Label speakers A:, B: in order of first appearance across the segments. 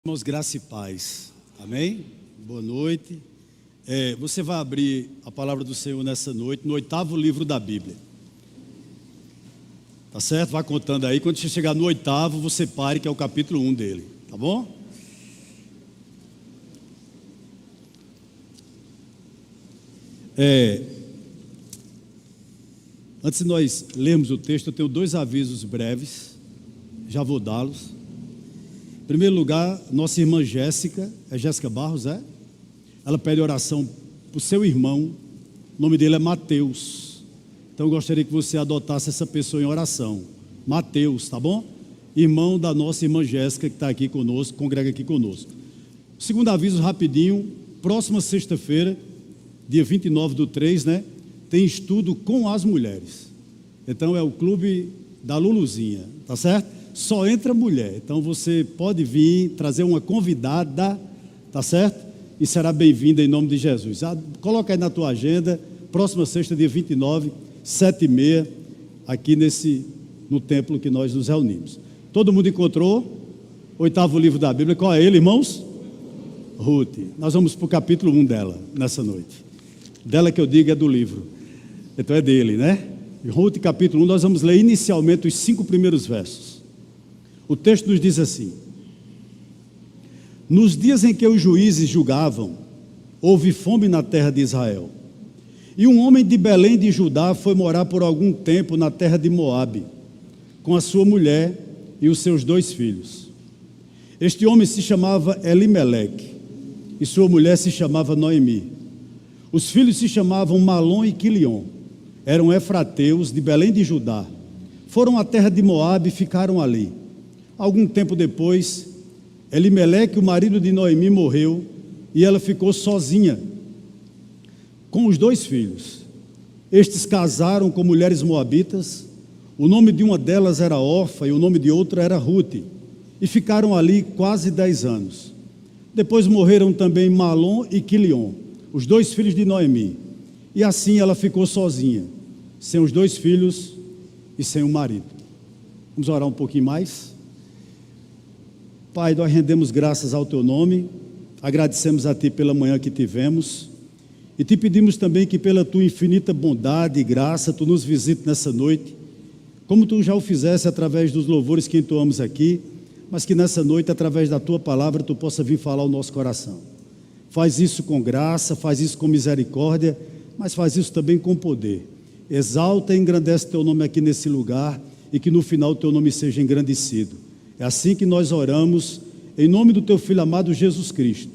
A: Irmãos, graça e paz, amém? Boa noite. Você vai abrir a palavra do Senhor nessa noite, no 8º livro da Bíblia. Tá certo? Vai contando aí, quando você chegar no 8º, você pare, que é o capítulo 1 dele, tá bom? Antes de nós lermos o texto, eu tenho 2 avisos breves, já vou dá-los. Em primeiro lugar, nossa irmã Jéssica, é Jéssica Barros, é? Ela pede oração para o seu irmão, o nome dele é Mateus. Então eu gostaria que você adotasse essa pessoa em oração. Mateus, tá bom? Irmão da nossa irmã Jéssica, que está aqui conosco, congrega aqui conosco. Segundo aviso, rapidinho, próxima sexta-feira, dia 29/3, né? Tem estudo com as mulheres. Então é o clube da Luluzinha, tá certo? Só entra mulher, então você pode vir, trazer uma convidada, tá certo? E será bem-vinda em nome de Jesus. Coloca aí na tua agenda, próxima sexta, dia 29, 7h30, aqui no templo que nós nos reunimos. Todo mundo encontrou? 8º livro da Bíblia, qual é ele, irmãos? Ruth. Nós vamos para o capítulo 1 dela, nessa noite. Dela que eu digo é do livro, então é dele, né? Ruth, capítulo 1, nós vamos ler inicialmente os 5 primeiros versos. O texto nos diz assim: nos dias em que os juízes julgavam, houve fome na terra de Israel. E um homem de Belém de Judá foi morar por algum tempo na terra de Moabe, com a sua mulher e os seus 2 filhos. Este homem se chamava Elimeleque, e sua mulher se chamava Noemi. Os filhos se chamavam Malom e Quilion. Eram efrateus de Belém de Judá. Foram à terra de Moabe e ficaram ali. Algum tempo depois, Elimeleque, o marido de Noemi, morreu e ela ficou sozinha com os 2 filhos. Estes casaram com mulheres moabitas. O nome de uma delas era Orfa e o nome de outra era Ruth, e ficaram ali quase 10 anos. Depois morreram também Malom e Quilion, os 2 filhos de Noemi, e assim ela ficou sozinha, sem os 2 filhos e sem o marido. Vamos orar um pouquinho mais? Pai, nós rendemos graças ao Teu nome, agradecemos a Ti pela manhã que tivemos, e Te pedimos também que pela Tua infinita bondade e graça, Tu nos visites nessa noite, como Tu já o fizesse através dos louvores que entoamos aqui, mas que nessa noite, através da Tua palavra, Tu possa vir falar ao nosso coração. Faz isso com graça, faz isso com misericórdia, mas faz isso também com poder. Exalta e engrandece Teu nome aqui nesse lugar, e que no final Teu nome seja engrandecido. É assim que nós oramos, em nome do Teu Filho amado Jesus Cristo,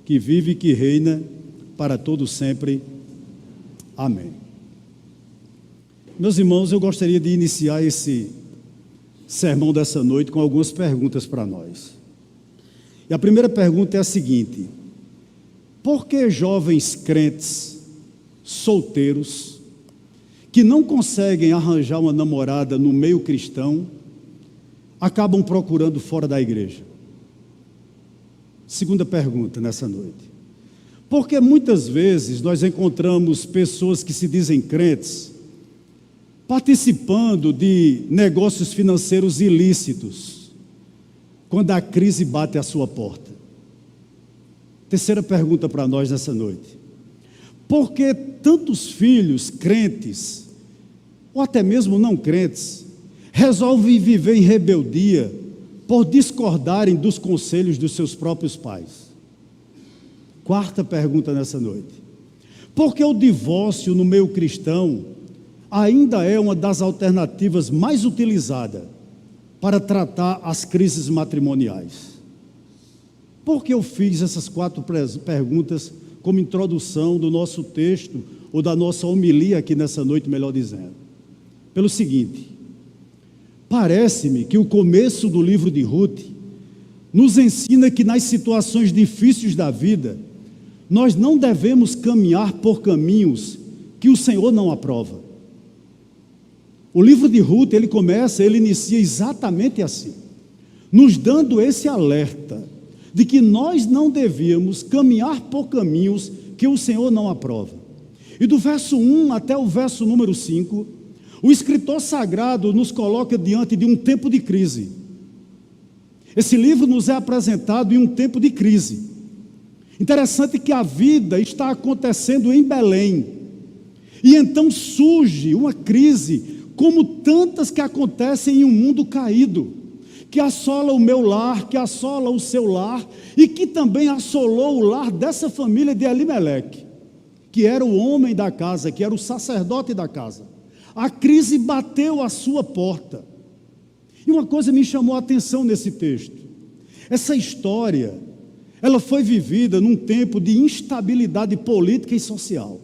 A: que vive e que reina para todo sempre. Amém. Meus irmãos, eu gostaria de iniciar esse sermão dessa noite com algumas perguntas para nós. E a primeira pergunta é a seguinte: por que jovens crentes, solteiros, que não conseguem arranjar uma namorada no meio cristão, acabam procurando fora da igreja? Segunda pergunta nessa noite: porque muitas vezes nós encontramos pessoas que se dizem crentes participando de negócios financeiros ilícitos quando a crise bate à sua porta? Terceira pergunta para nós nessa noite: por que tantos filhos crentes, ou até mesmo não crentes, resolvem viver em rebeldia por discordarem dos conselhos dos seus próprios pais? Quarta pergunta nessa noite: por que o divórcio no meio cristão ainda é uma das alternativas mais utilizadas para tratar as crises matrimoniais? Por que eu fiz essas 4 perguntas como introdução do nosso texto, ou da nossa homilia aqui nessa noite, melhor dizendo? Pelo seguinte: parece-me que o começo do livro de Ruth nos ensina que nas situações difíceis da vida, nós não devemos caminhar por caminhos que o Senhor não aprova. O livro de Ruth, ele inicia exatamente assim, nos dando esse alerta de que nós não devíamos caminhar por caminhos que o Senhor não aprova. E do verso 1 até o verso número 5, o escritor sagrado nos coloca diante de um tempo de crise. Esse livro nos é apresentado em um tempo de crise. Interessante que a vida está acontecendo em Belém. E então surge uma crise, como tantas que acontecem em um mundo caído, que assola o meu lar, que assola o seu lar, e que também assolou o lar dessa família de Elimeleque, que era o homem da casa, que era o sacerdote da casa. A crise bateu à sua porta. E uma coisa me chamou a atenção nesse texto. Essa história, ela foi vivida num tempo de instabilidade política e social.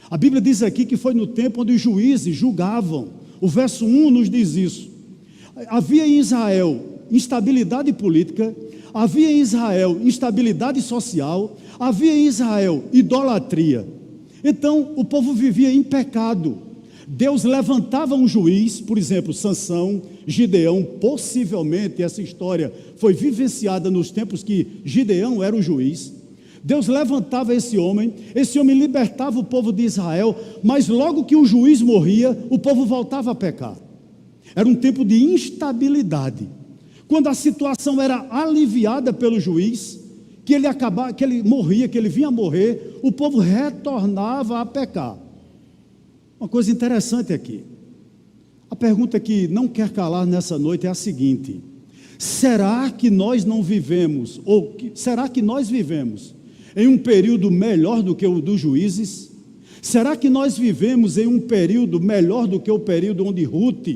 A: A Bíblia diz aqui que foi no tempo onde os juízes julgavam. O verso 1 nos diz isso. Havia em Israel instabilidade política, havia em Israel instabilidade social, havia em Israel idolatria. Então, o povo vivia em pecado. Deus levantava um juiz, por exemplo, Sansão, Gideão, possivelmente essa história foi vivenciada nos tempos que Gideão era o juiz. Deus levantava esse homem libertava o povo de Israel, mas logo que o juiz morria, o povo voltava a pecar. Era um tempo de instabilidade. Quando a situação era aliviada pelo juiz, que ele morria, que ele vinha a morrer, o povo retornava a pecar. Uma coisa interessante aqui. A pergunta que não quer calar nessa noite é a seguinte: será que nós não vivemos, será que nós vivemos em um período melhor do que o dos juízes? Será que nós vivemos em um período melhor do que o período onde Ruth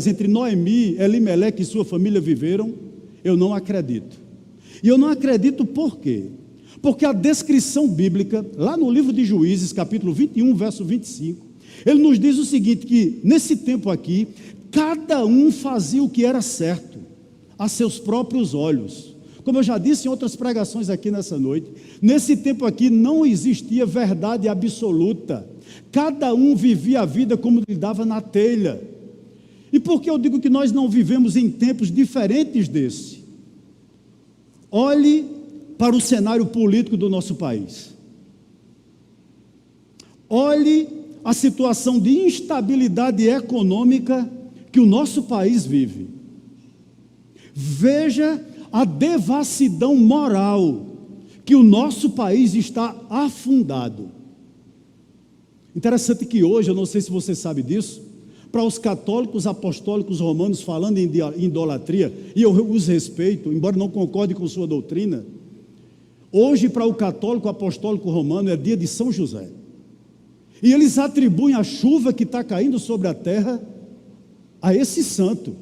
A: entre Noemi, Elimeleque e sua família viveram? Eu não acredito. E eu não acredito por quê? Porque a descrição bíblica, lá no livro de Juízes, capítulo 21, verso 25, ele nos diz o seguinte, que nesse tempo aqui, cada um fazia o que era certo, a seus próprios olhos. Como eu já disse em outras pregações aqui nessa noite, nesse tempo aqui não existia verdade absoluta. Cada um vivia a vida como lhe dava na telha. E por que eu digo que nós não vivemos em tempos diferentes desse? Olhe para o cenário político do nosso país. Olhe a situação de instabilidade econômica que o nosso país vive. Veja a devassidão moral que o nosso país está afundado. Interessante que hoje, eu não sei se você sabe disso, para os católicos apostólicos romanos falando em idolatria, e eu os respeito, embora não concorde com sua doutrina, hoje para o católico apostólico romano é dia de São José. E eles atribuem a chuva que está caindo sobre a terra a esse santo.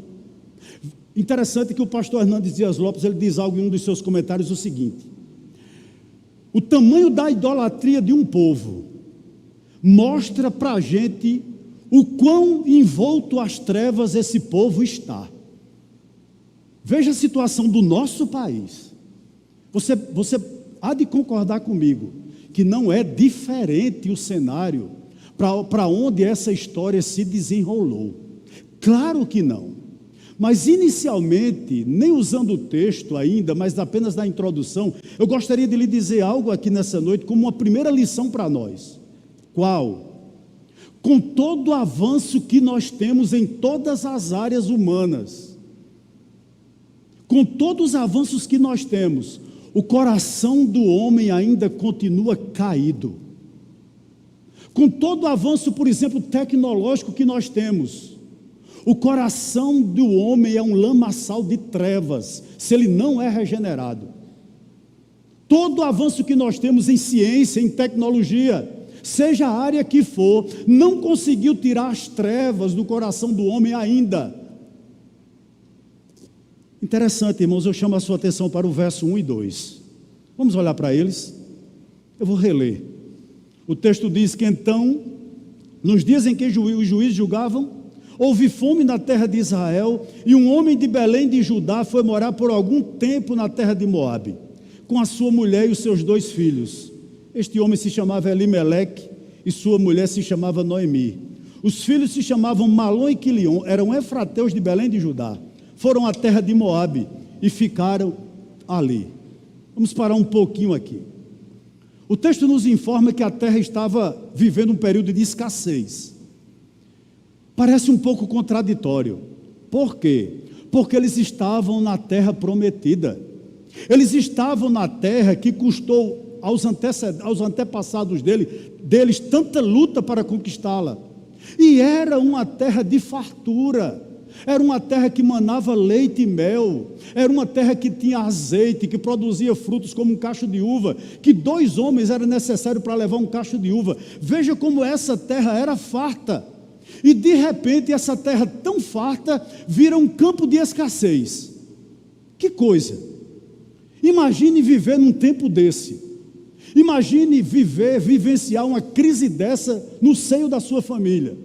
A: Interessante que o pastor Hernandes Dias Lopes, ele diz algo em um dos seus comentários o seguinte: o tamanho da idolatria de um povo mostra para a gente o quão envolto às trevas esse povo está. Veja a situação do nosso país. Você há de concordar comigo que não é diferente o cenário para onde essa história se desenrolou. Claro que não. Mas inicialmente, nem usando o texto ainda, mas apenas na introdução, eu gostaria de lhe dizer algo aqui nessa noite como uma primeira lição para nós. Qual? Com todo o avanço que nós temos em todas as áreas humanas, com todos os avanços que nós temos, o coração do homem ainda continua caído. Com todo o avanço, por exemplo, tecnológico que nós temos, o coração do homem é um lamaçal de trevas, se ele não é regenerado. Todo o avanço que nós temos em ciência, em tecnologia, seja a área que for, não conseguiu tirar as trevas do coração do homem ainda. Interessante, irmãos, eu chamo a sua atenção para o verso 1 e 2. Vamos olhar para eles? Eu vou reler. O texto diz que então, nos dias em que os juízes julgavam, houve fome na terra de Israel, e um homem de Belém de Judá foi morar por algum tempo na terra de Moabe, com a sua mulher e os seus 2 filhos. Este homem se chamava Elimeleque e sua mulher se chamava Noemi. Os filhos se chamavam Malom e Quilion, eram efrateus de Belém de Judá. Foram à terra de Moabe e ficaram ali. Vamos parar um pouquinho aqui. O texto nos informa que a terra estava vivendo um período de escassez. Parece um pouco contraditório. Por quê? Porque eles estavam na terra prometida. Eles estavam na terra que custou aos antepassados deles tanta luta para conquistá-la. E era uma terra de fartura. Era uma terra que manava leite e mel. Era uma terra que tinha azeite, que produzia frutos como um cacho de uva, que 2 homens era necessário para levar um cacho de uva. Veja como essa terra era farta. E de repente essa terra tão farta vira um campo de escassez. Que coisa! Imagine viver num tempo desse. Imagine vivenciar uma crise dessa no seio da sua família.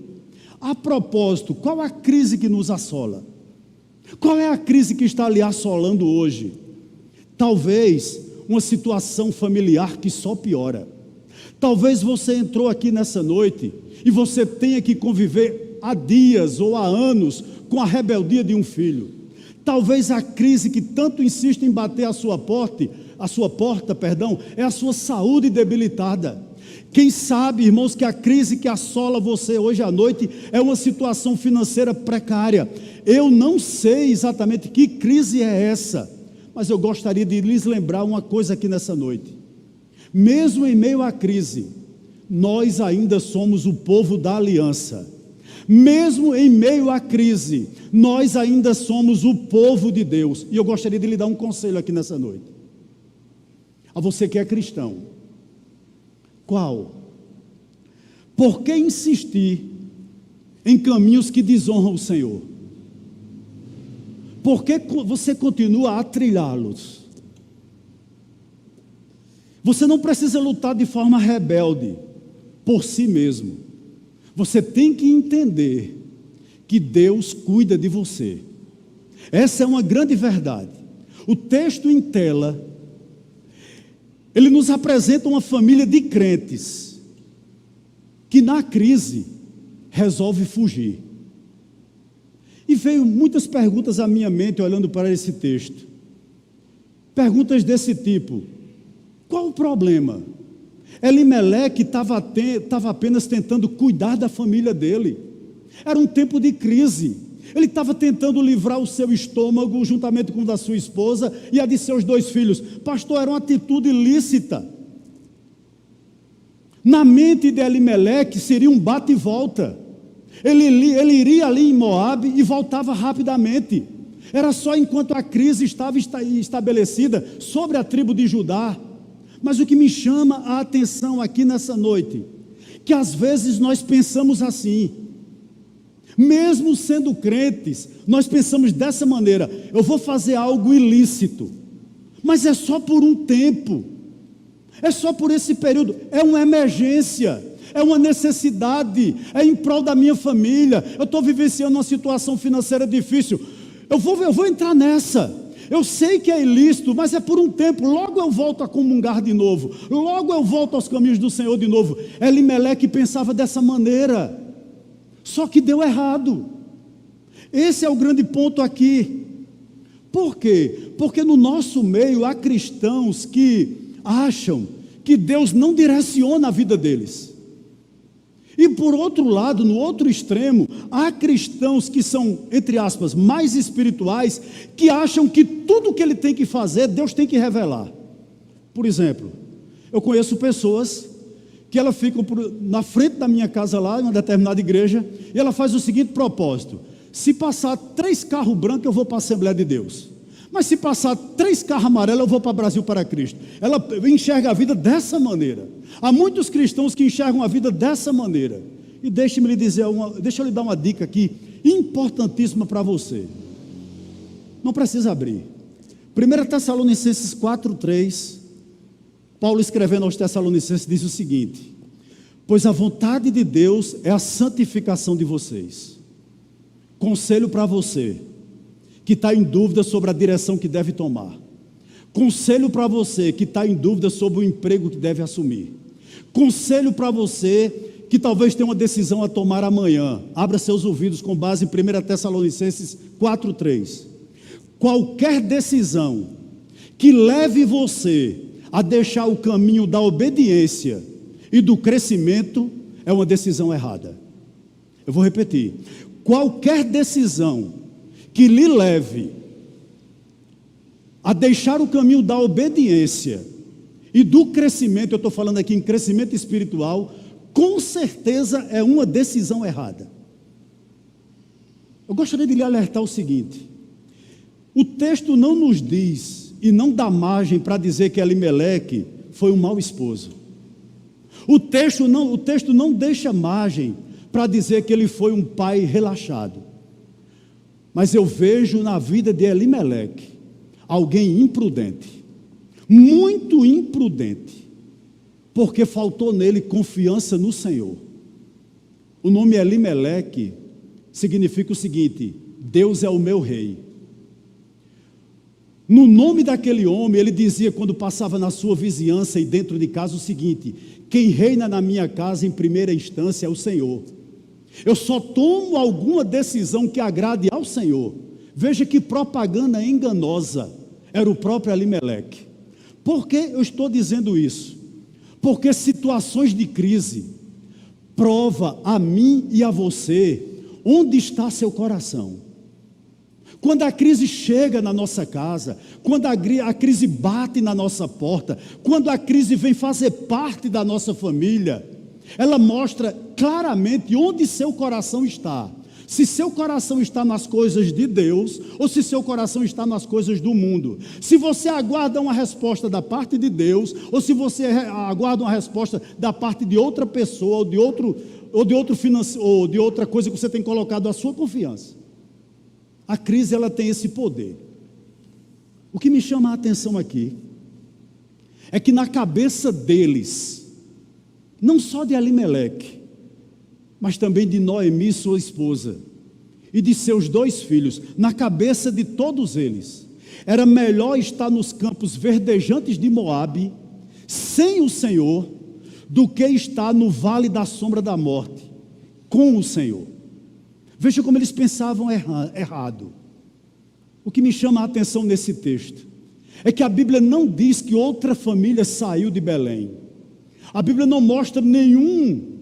A: A propósito, qual a crise que nos assola? Qual é a crise que está lhe assolando hoje? Talvez uma situação familiar que só piora. Talvez você entrou aqui nessa noite e você tenha que conviver há dias ou há anos com a rebeldia de um filho. Talvez a crise que tanto insiste em bater a sua porta, é a sua saúde debilitada. Quem sabe, irmãos, que a crise que assola você hoje à noite é uma situação financeira precária. Eu não sei exatamente que crise é essa, mas eu gostaria de lhes lembrar uma coisa aqui nessa noite. Mesmo em meio à crise, nós ainda somos o povo da aliança. Mesmo em meio à crise, nós ainda somos o povo de Deus. E eu gostaria de lhe dar um conselho aqui nessa noite. A você que é cristão. Qual? Por que insistir em caminhos que desonram o Senhor? Por que você continua a trilhá-los? Você não precisa lutar de forma rebelde por si mesmo. Você tem que entender que Deus cuida de você. Essa é uma grande verdade. O texto em tela, ele nos apresenta uma família de crentes que na crise resolve fugir. E veio muitas perguntas à minha mente olhando para esse texto. Perguntas desse tipo: qual o problema? Elimeleque estava apenas tentando cuidar da família dele. Era um tempo de crise. Ele estava tentando livrar o seu estômago juntamente com o da sua esposa e a de seus 2 filhos. Pastor, era uma atitude ilícita. Na mente de Elimeleque seria um bate e volta. Ele iria ali em Moabe e voltava rapidamente. Era só enquanto a crise estava estabelecida sobre a tribo de Judá. Mas o que me chama a atenção aqui nessa noite, que às vezes nós pensamos assim, mesmo sendo crentes, nós pensamos dessa maneira: eu vou fazer algo ilícito, mas é só por um tempo, é só por esse período, é uma emergência, é uma necessidade, é em prol da minha família, eu estou vivenciando uma situação financeira difícil, eu vou entrar nessa. Eu sei que é ilícito, mas é por um tempo, logo eu volto a comungar de novo, logo eu volto aos caminhos do Senhor de novo. Elimeleque pensava dessa maneira, só que deu errado. Esse é o grande ponto aqui. Por quê? Porque no nosso meio há cristãos que acham que Deus não direciona a vida deles. E por outro lado, no outro extremo, há cristãos que são, entre aspas, mais espirituais, que acham que tudo que ele tem que fazer, Deus tem que revelar. Por exemplo, eu conheço pessoas que ela ficam na frente da minha casa lá, em uma determinada igreja, e ela faz o seguinte propósito: se passar 3 carros brancos, eu vou para a Assembleia de Deus. Mas se passar 3 carros amarelos, eu vou para Brasil para Cristo. Ela enxerga a vida dessa maneira. Há muitos cristãos que enxergam a vida dessa maneira. E deixa eu lhe dar uma dica aqui, importantíssima para você. Não precisa abrir. 1 Tessalonicenses 4:3, Paulo escrevendo aos Tessalonicenses diz o seguinte: pois a vontade de Deus é a santificação de vocês. Conselho para você que está em dúvida sobre a direção que deve tomar. Conselho para você que está em dúvida sobre o emprego que deve assumir. Conselho para você que talvez tenha uma decisão a tomar amanhã. Abra seus ouvidos com base em 1 Tessalonicenses 4:3. Qualquer decisão que leve você a deixar o caminho da obediência e do crescimento é uma decisão errada. Eu vou repetir. Qualquer decisão que lhe leve a deixar o caminho da obediência e do crescimento, eu estou falando aqui em crescimento espiritual, com certeza é uma decisão errada. Eu gostaria de lhe alertar o seguinte: o texto não nos diz e não dá margem para dizer que Elimeleque foi um mau esposo. O texto não deixa margem para dizer que ele foi um pai relaxado. Mas eu vejo na vida de Elimeleque alguém imprudente, muito imprudente, porque faltou nele confiança no Senhor. O nome Elimeleque significa o seguinte: Deus é o meu rei. No nome daquele homem, ele dizia quando passava na sua vizinhança e dentro de casa o seguinte: quem reina na minha casa em primeira instância é o Senhor. Eu só tomo alguma decisão que agrade ao Senhor. Veja que propaganda enganosa era o próprio Elimeleque. Por que eu estou dizendo isso? Porque situações de crise prova a mim e a você onde está seu coração. Quando a crise chega na nossa casa, quando a crise bate na nossa porta, quando a crise vem fazer parte da nossa família, ela mostra claramente onde seu coração está. Se seu coração está nas coisas de Deus, ou se seu coração está nas coisas do mundo. Se você aguarda uma resposta da parte de Deus, ou se você aguarda uma resposta da parte de outra pessoa, ou de outra coisa que você tem colocado a sua confiança. A crise, ela tem esse poder. O que me chama a atenção aqui é que na cabeça deles, não só de Elimeleque, mas também de Noemi, sua esposa, e de seus 2 filhos, na cabeça de todos eles, era melhor estar nos campos verdejantes de Moabe, sem o Senhor, do que estar no vale da sombra da morte, com o Senhor. Veja como eles pensavam errado. O que me chama a atenção nesse texto é que a Bíblia não diz que outra família saiu de Belém. A Bíblia não mostra nenhum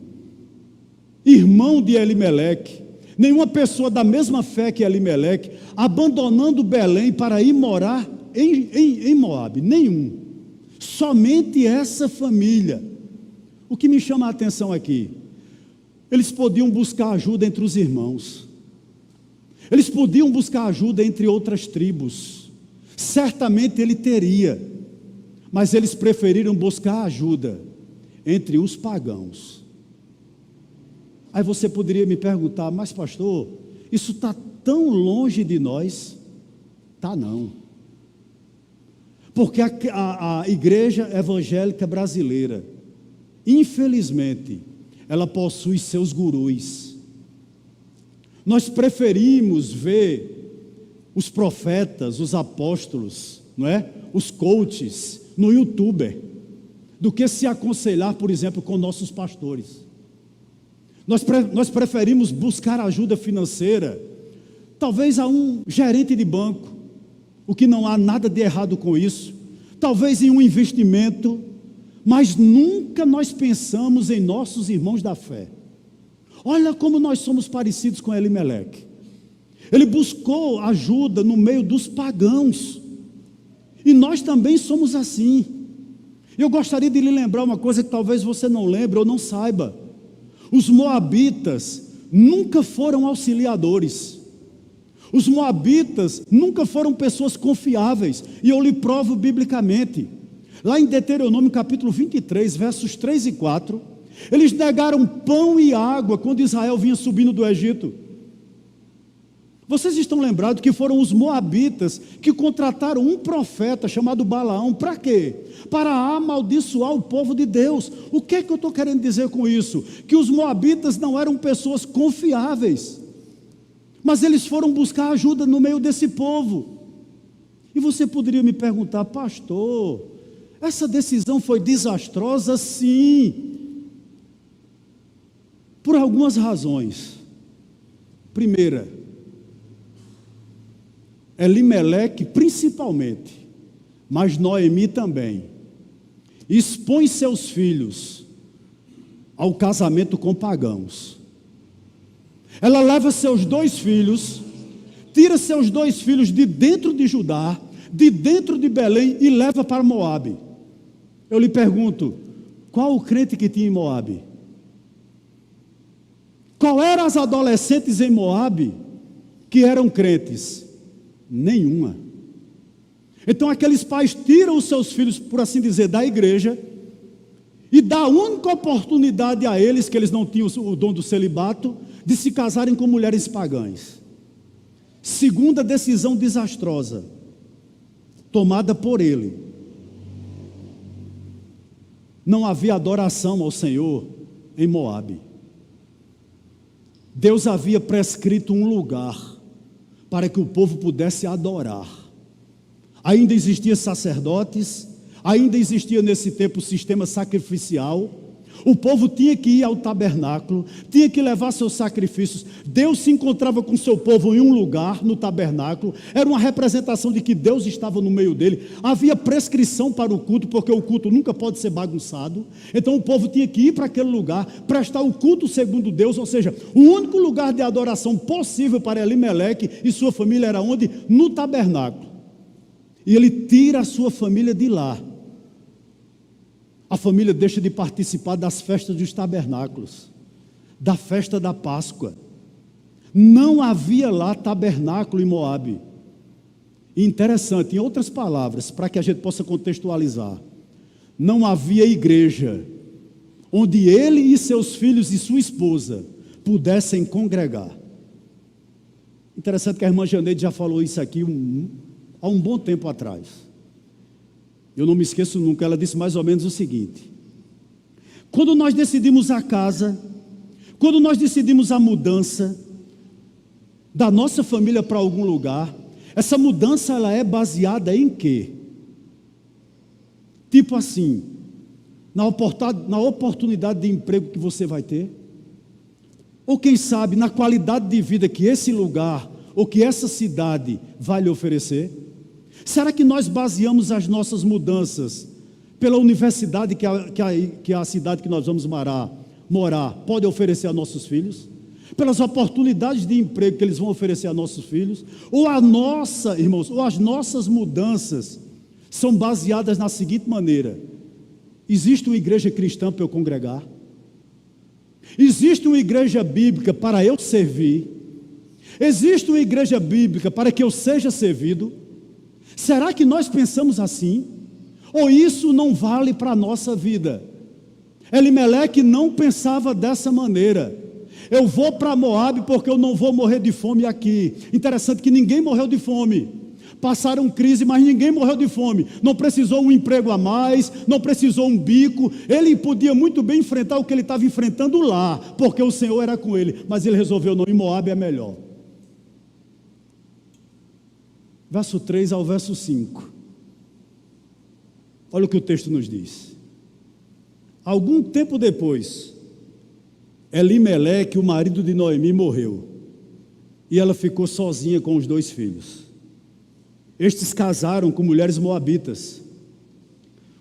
A: irmão de Elimeleque, nenhuma pessoa da mesma fé que Elimeleque, abandonando Belém para ir morar em Moabe. Nenhum. Somente essa família. O que me chama a atenção aqui, eles podiam buscar ajuda entre os irmãos, eles podiam buscar ajuda entre outras tribos, certamente ele teria, mas eles preferiram buscar ajuda entre os pagãos. Aí você poderia me perguntar: mas pastor, isso está tão longe de nós? Tá não, porque a igreja evangélica brasileira, infelizmente, ela possui seus gurus. Nós preferimos ver os profetas, os apóstolos, não é? Os coaches no YouTube, do que se aconselhar, por exemplo, com nossos pastores. Nós preferimos buscar ajuda financeira, talvez a um gerente de banco, o que não há nada de errado com isso, talvez em um investimento, mas nunca nós pensamos em nossos irmãos da fé. Olha como nós somos parecidos com Elimeleque. Ele buscou ajuda no meio dos pagãos, e nós também somos assim. Eu gostaria de lhe lembrar uma coisa que talvez você não lembre ou não saiba. Os moabitas nunca foram auxiliadores. Os moabitas nunca foram pessoas confiáveis, e eu lhe provo biblicamente. Lá em Deuteronômio capítulo 23, versos 3 e 4, eles negaram pão e água quando Israel vinha subindo do Egito. Vocês estão lembrados que foram os moabitas que contrataram um profeta chamado Balaão, para quê? Para amaldiçoar o povo de Deus. O que é que eu estou querendo dizer com isso? Que os moabitas não eram pessoas confiáveis, mas eles foram buscar ajuda no meio desse povo. E você poderia me perguntar: pastor, essa decisão foi desastrosa? Sim, por algumas razões. Primeira, Elimeleque principalmente, mas Noemi também, expõe seus filhos ao casamento com pagãos. Ela leva seus 2 filhos, tira seus 2 filhos de dentro de Judá, de dentro de Belém, e leva para Moabe. Eu lhe pergunto, qual o crente que tinha em Moabe? Qual eram as adolescentes em Moabe que eram crentes? Nenhuma. Então aqueles pais tiram os seus filhos, por assim dizer, da igreja, e dá a única oportunidade a eles, que eles não tinham o dom do celibato, de se casarem com mulheres pagãs. Segunda decisão desastrosa, tomada por ele. Não havia adoração ao Senhor em Moabe. Deus havia prescrito um lugar para que o povo pudesse adorar. Ainda existiam sacerdotes, ainda existia nesse tempo o sistema sacrificial. O povo tinha que ir ao tabernáculo, tinha que levar seus sacrifícios. Deus se encontrava com o seu povo em um lugar, no tabernáculo. Era uma representação de que Deus estava no meio dele. Havia prescrição para o culto, porque o culto nunca pode ser bagunçado. Então o povo tinha que ir para aquele lugar, prestar o culto segundo Deus. Ou seja, o único lugar de adoração possível para Elimeleque e sua família era onde? No tabernáculo. E ele tira a sua família de lá. A família deixa de participar das festas dos tabernáculos, da festa da Páscoa. Não havia lá tabernáculo em Moabe. E interessante, em outras palavras, para que a gente possa contextualizar, não havia igreja onde ele e seus filhos e sua esposa pudessem congregar. Interessante que a irmã Janeide já falou isso aqui há um bom tempo atrás. Eu não me esqueço nunca, ela disse mais ou menos o seguinte: quando nós decidimos a casa, quando nós decidimos a mudança da nossa família para algum lugar, essa mudança ela é baseada em quê? Tipo assim, na oportunidade de emprego que você vai ter, ou quem sabe na qualidade de vida que esse lugar ou que essa cidade vai lhe oferecer. Será que nós baseamos as nossas mudanças pela universidade que a cidade que nós vamos morar pode oferecer a nossos filhos? Pelas oportunidades de emprego que eles vão oferecer a nossos filhos? Ou irmãos, ou as nossas mudanças são baseadas na seguinte maneira: existe uma igreja cristã para eu congregar? Existe uma igreja bíblica para eu servir? Existe uma igreja bíblica para que eu seja servido? Será que nós pensamos assim? Ou isso não vale para a nossa vida? Elimeleque não pensava dessa maneira. Eu vou para Moabe porque eu não vou morrer de fome aqui. Interessante que ninguém morreu de fome. Passaram crise, mas ninguém morreu de fome. Não precisou um emprego a mais, não precisou um bico. Ele podia muito bem enfrentar o que ele estava enfrentando lá, porque o Senhor era com ele. Mas ele resolveu não, em Moabe é melhor. Verso 3 ao verso 5. Olha o que o texto nos diz. Algum tempo depois, Elimeleque, o marido de Noemi, morreu. E ela ficou sozinha com os 2 filhos. Estes casaram com mulheres moabitas.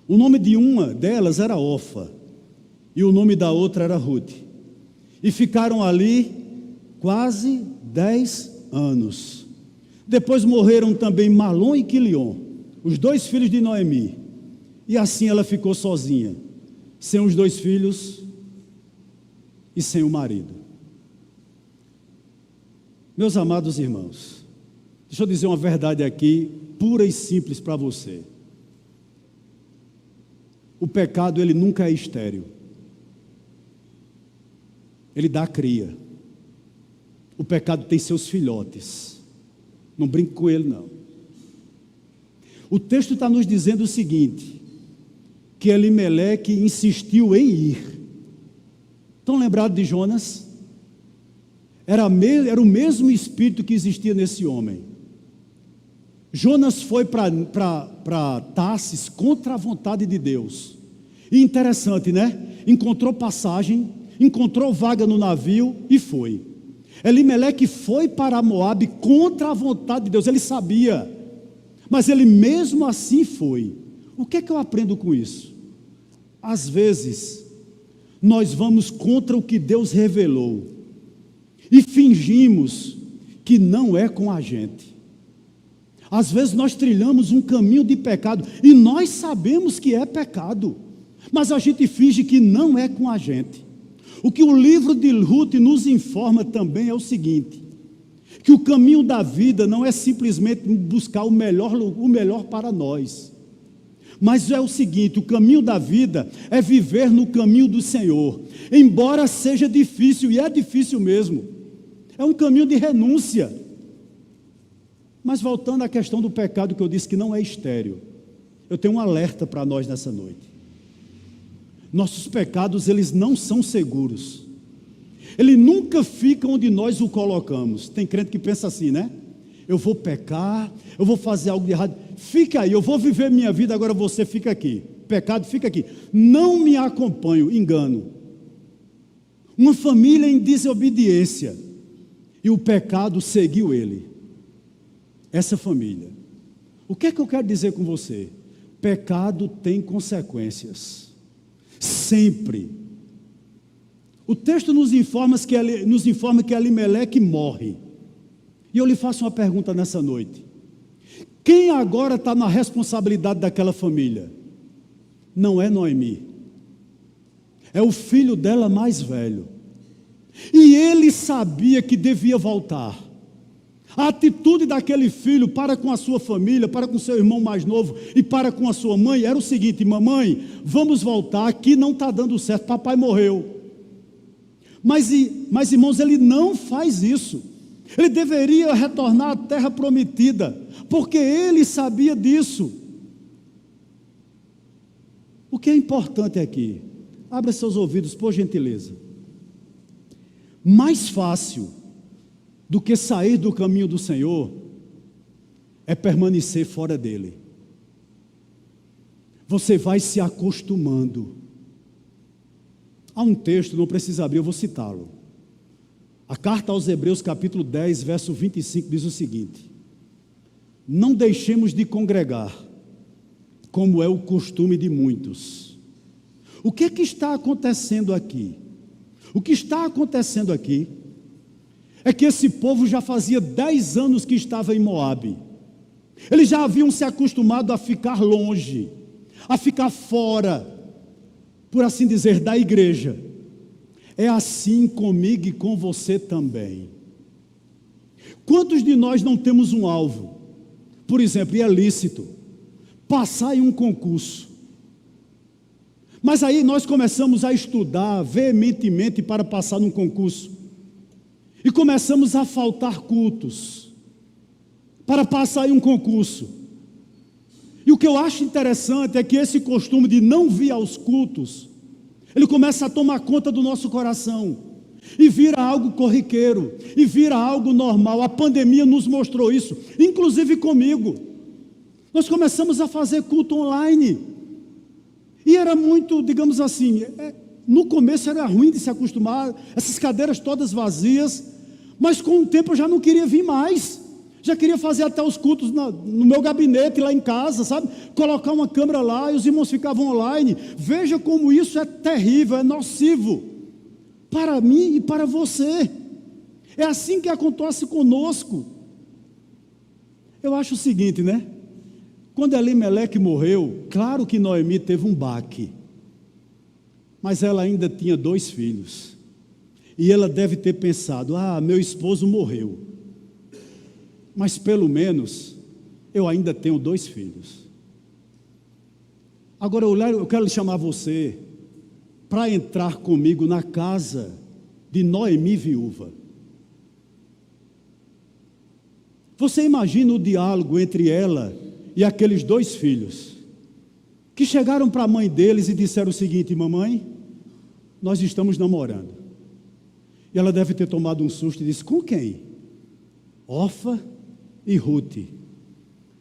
A: O nome de uma delas era Orfa, e o nome da outra era Ruth. E ficaram ali quase 10 anos. Depois morreram também Malom e Quilion, os 2 filhos de Noemi. E assim ela ficou sozinha, sem os 2 filhos e sem o marido. Meus amados irmãos, deixa eu dizer uma verdade aqui, pura e simples para você. O pecado, ele nunca é estéril. Ele dá cria. O pecado tem seus filhotes. Não brinque com ele, não. O texto está nos dizendo o seguinte: que Elimeleque insistiu em ir. Estão lembrados de Jonas? Era o mesmo espírito que existia nesse homem. Jonas foi para Tarsis contra a vontade de Deus. E interessante, né? Encontrou passagem, encontrou vaga no navio e foi. Elimeleque foi para Moabe contra a vontade de Deus, ele sabia, mas ele mesmo assim foi. O que é que eu aprendo com isso? Às vezes, nós vamos contra o que Deus revelou, e fingimos que não é com a gente. Às vezes nós trilhamos um caminho de pecado e nós sabemos que é pecado, mas a gente finge que não é com a gente. O que o livro de Ruth nos informa também é o seguinte: que o caminho da vida não é simplesmente buscar o melhor para nós, mas é o seguinte: o caminho da vida é viver no caminho do Senhor, embora seja difícil, e é difícil mesmo, é um caminho de renúncia. Mas voltando à questão do pecado, que eu disse que não é estéril, eu tenho um alerta para nós nessa noite. Nossos pecados, eles não são seguros. Ele nunca fica onde nós o colocamos. Tem crente que pensa assim, né? Eu vou pecar, eu vou fazer algo de errado. Fica aí, eu vou viver minha vida, agora você fica aqui. Pecado, fica aqui. Não me acompanho, engano. Uma família em desobediência, e o pecado seguiu ele. Essa família. O que é que eu quero dizer com você? Pecado tem consequências. Sempre. O texto nos informa que Elimeleque morre. E eu lhe faço uma pergunta nessa noite: quem agora está na responsabilidade daquela família? Não é Noemi, é o filho dela mais velho. E ele sabia que devia voltar. A atitude daquele filho para com a sua família, para com seu irmão mais novo e para com a sua mãe era o seguinte: mamãe, vamos voltar, aqui não está dando certo, papai morreu. Mas irmãos, ele não faz isso. Ele deveria retornar à terra prometida, porque ele sabia disso. O que é importante aqui, abra seus ouvidos por gentileza. Mais fácil do que sair do caminho do Senhor é permanecer fora dele. Você vai se acostumando. Há um texto, não precisa abrir, eu vou citá-lo. A carta aos Hebreus, capítulo 10, verso 25, diz o seguinte: não deixemos de congregar, como é o costume de muitos. O que é que está acontecendo aqui? O que está acontecendo aqui é que esse povo já fazia 10 anos que estava em Moabe. Eles já haviam se acostumado a ficar longe, a ficar fora, por assim dizer, da igreja. É assim comigo e com você também. Quantos de nós não temos um alvo? Por exemplo, e é lícito passar em um concurso. Mas aí nós começamos a estudar veementemente para passar num concurso. E começamos a faltar cultos para passar em um concurso. E o que eu acho interessante é que esse costume de não vir aos cultos, ele começa a tomar conta do nosso coração e vira algo corriqueiro, e vira algo normal. A pandemia nos mostrou isso, inclusive comigo. Nós começamos a fazer culto online, e era muito, digamos assim, no começo era ruim de se acostumar, essas cadeiras todas vazias, mas com o tempo eu já não queria vir mais, já queria fazer até os cultos no meu gabinete lá em casa, sabe? Colocar uma câmera lá e os irmãos ficavam online. Veja como isso é terrível, é nocivo para mim e para você. É assim que acontece conosco. Eu acho o seguinte, né? Quando Elimeleque morreu, claro que Noemi teve um baque, mas ela ainda tinha 2 filhos. E ela deve ter pensado: meu esposo morreu, mas pelo menos eu ainda tenho 2 filhos. Agora eu quero chamar você para entrar comigo na casa de Noemi viúva. Você imagina o diálogo entre ela e aqueles 2 filhos, que chegaram para a mãe deles e disseram o seguinte: mamãe, nós estamos namorando. E ela deve ter tomado um susto e disse: com quem? Orfa e Ruth,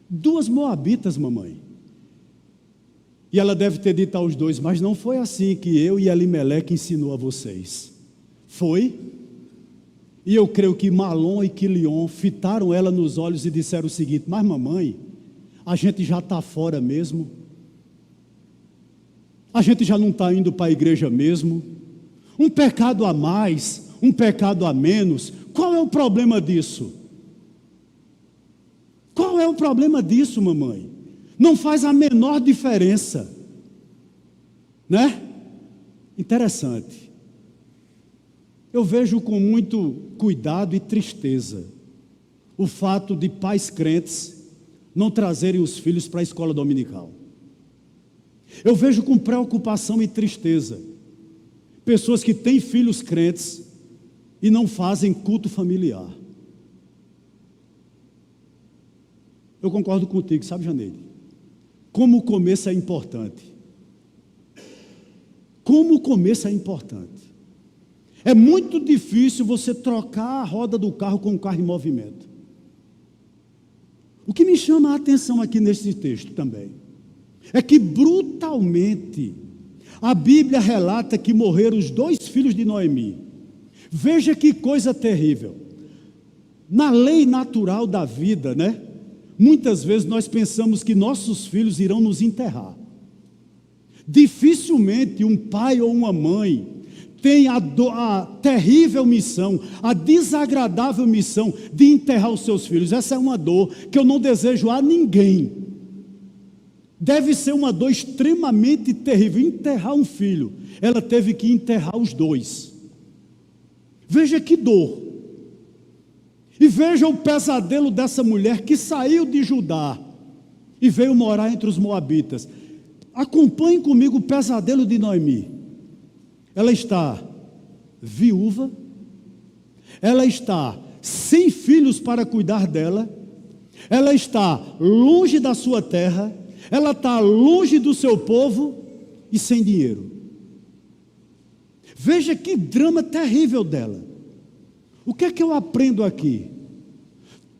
A: 2 moabitas, mamãe. E ela deve ter dito aos 2: mas não foi assim que eu e Elimeleque ensinou a vocês. Foi? E eu creio que Malom e Quilion fitaram ela nos olhos e disseram o seguinte: mas mamãe, a gente já está fora mesmo, a gente já não está indo para a igreja mesmo, um pecado a mais, um pecado a menos, qual é o problema disso? é o problema disso, mamãe. Não faz a menor diferença, né? Interessante. Eu vejo com muito cuidado e tristeza o fato de pais crentes não trazerem os filhos para a escola dominical. Eu vejo com preocupação e tristeza pessoas que têm filhos crentes e não fazem culto familiar. Eu concordo contigo, sabe, Janeide? Como o começo é importante. Como o começo é importante. É muito difícil você trocar a roda do carro com um carro em movimento. O que me chama a atenção aqui nesse texto também é que brutalmente a Bíblia relata que morreram os 2 filhos de Noemi. Veja que coisa terrível. Na lei natural da vida, né? Muitas vezes nós pensamos que nossos filhos irão nos enterrar. Dificilmente um pai ou uma mãe tem a terrível missão, a desagradável missão de enterrar os seus filhos. Essa é uma dor que eu não desejo a ninguém. Deve ser uma dor extremamente terrível. Enterrar um filho, ela teve que enterrar os 2. Veja que dor. E veja o pesadelo dessa mulher que saiu de Judá e veio morar entre os moabitas. Acompanhe comigo o pesadelo de Noemi. Ela está viúva, ela está sem filhos para cuidar dela, ela está longe da sua terra, ela está longe do seu povo e sem dinheiro. Veja que drama terrível dela. O que é que eu aprendo aqui?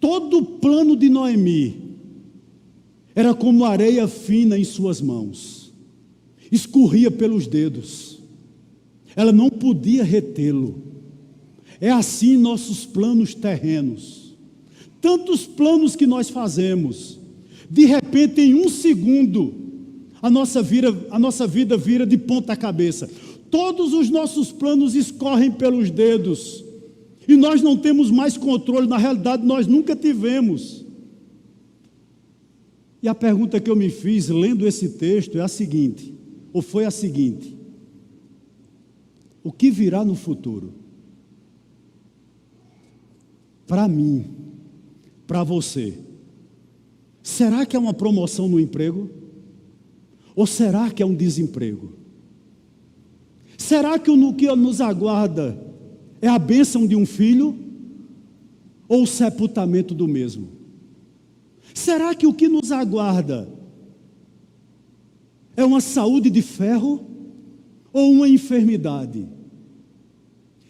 A: Todo o plano de Noemi era como areia fina em suas mãos, escorria pelos dedos. Ela não podia retê-lo. É assim nossos planos terrenos. Tantos planos que nós fazemos, de repente em um segundo, a nossa vida vira de ponta cabeça. Todos os nossos planos escorrem pelos dedos, e nós não temos mais controle. Na realidade nós nunca tivemos. E a pergunta que eu me fiz lendo esse texto é a seguinte, ou foi a seguinte: o que virá no futuro? Para mim, para você, será que é uma promoção no emprego? Ou será que é um desemprego? Será que o que nos aguarda é a bênção de um filho? Ou o sepultamento do mesmo? Será que o que nos aguarda é uma saúde de ferro? Ou uma enfermidade?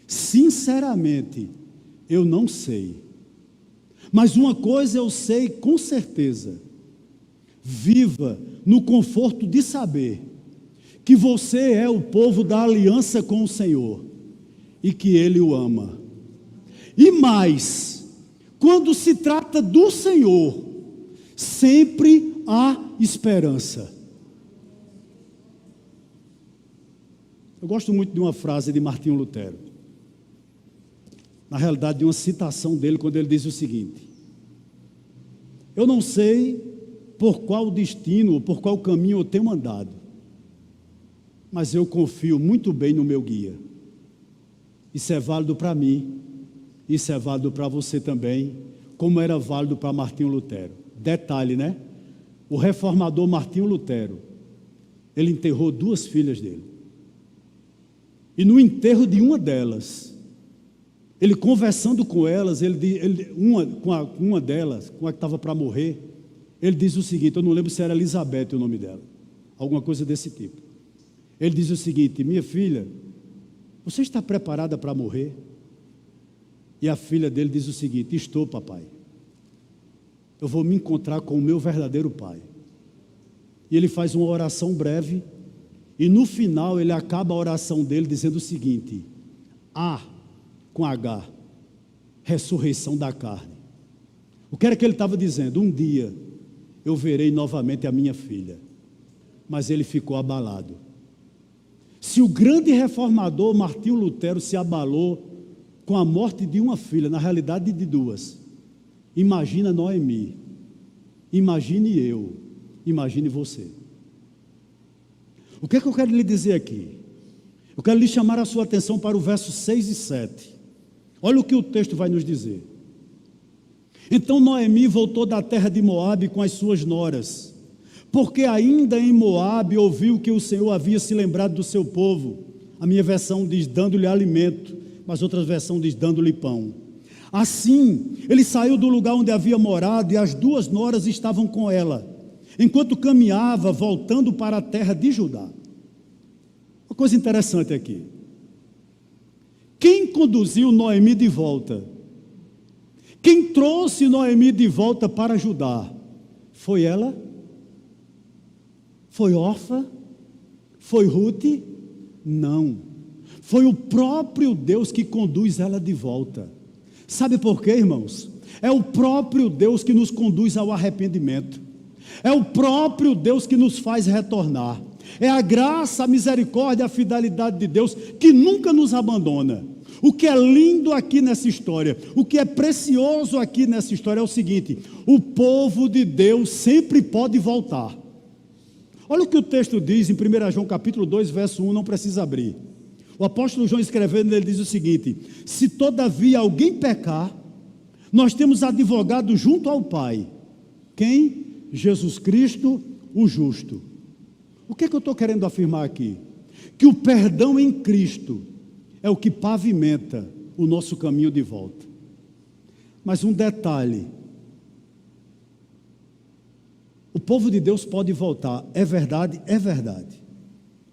A: Sinceramente, eu não sei. Mas uma coisa eu sei com certeza: viva no conforto de saber que você é o povo da aliança com o Senhor e que Ele o ama. E mais, quando se trata do Senhor, sempre há esperança. Eu gosto muito de uma frase de Martinho Lutero. Na realidade, de uma citação dele, quando ele diz o seguinte: eu não sei por qual destino, ou por qual caminho eu tenho andado, mas eu confio muito bem no meu guia. Isso é válido para mim, isso é válido para você também, como era válido para Martinho Lutero. Detalhe, né? O reformador Martinho Lutero, ele enterrou 2 filhas dele. E no enterro de uma delas, ele conversando com elas, uma delas, com a que estava para morrer, ele diz o seguinte, eu não lembro se era Elizabeth o nome dela, alguma coisa desse tipo. Ele diz o seguinte: minha filha, você está preparada para morrer? E a filha dele diz o seguinte: estou, papai. Eu vou me encontrar com o meu verdadeiro pai. E ele faz uma oração breve, e no final ele acaba a oração dele dizendo o seguinte: com H, ressurreição da carne. O que era que ele estava dizendo? Um dia eu verei novamente a minha filha. Mas ele ficou abalado. Se o grande reformador Martinho Lutero se abalou com a morte de uma filha, na realidade de 2, imagina Noemi, Imagine eu, imagine você. O que é que eu quero lhe dizer aqui? Eu quero lhe chamar a sua atenção para o verso 6 e 7. Olha o que o texto vai nos dizer. Então Noemi voltou da terra de Moabe com as suas noras, porque ainda em Moabe ouviu que o Senhor havia se lembrado do seu povo. A minha versão diz dando-lhe alimento, mas outra versão diz dando-lhe pão. Assim, ele saiu do lugar onde havia morado e as duas noras estavam com ela, enquanto caminhava voltando para a terra de Judá. Uma coisa interessante aqui. Quem conduziu Noemi de volta? Quem trouxe Noemi de volta para Judá? Foi ela? Foi Orfa? Foi Ruth? Não. Foi o próprio Deus que conduz ela de volta. Sabe por quê, irmãos? É o próprio Deus que nos conduz ao arrependimento. É o próprio Deus que nos faz retornar. É a graça, a misericórdia, a fidelidade de Deus que nunca nos abandona. O que é lindo aqui nessa história, o que é precioso aqui nessa história é o seguinte: o povo de Deus sempre pode voltar. Olha o que o texto diz em 1 João capítulo 2, verso 1, não precisa abrir. O apóstolo João escrevendo, ele diz o seguinte: se todavia alguém pecar, nós temos advogado junto ao Pai. Quem? Jesus Cristo, o justo. O que é que eu estou querendo afirmar aqui? Que o perdão em Cristo é o que pavimenta o nosso caminho de volta. Mas um detalhe: o povo de Deus pode voltar, é verdade, é verdade.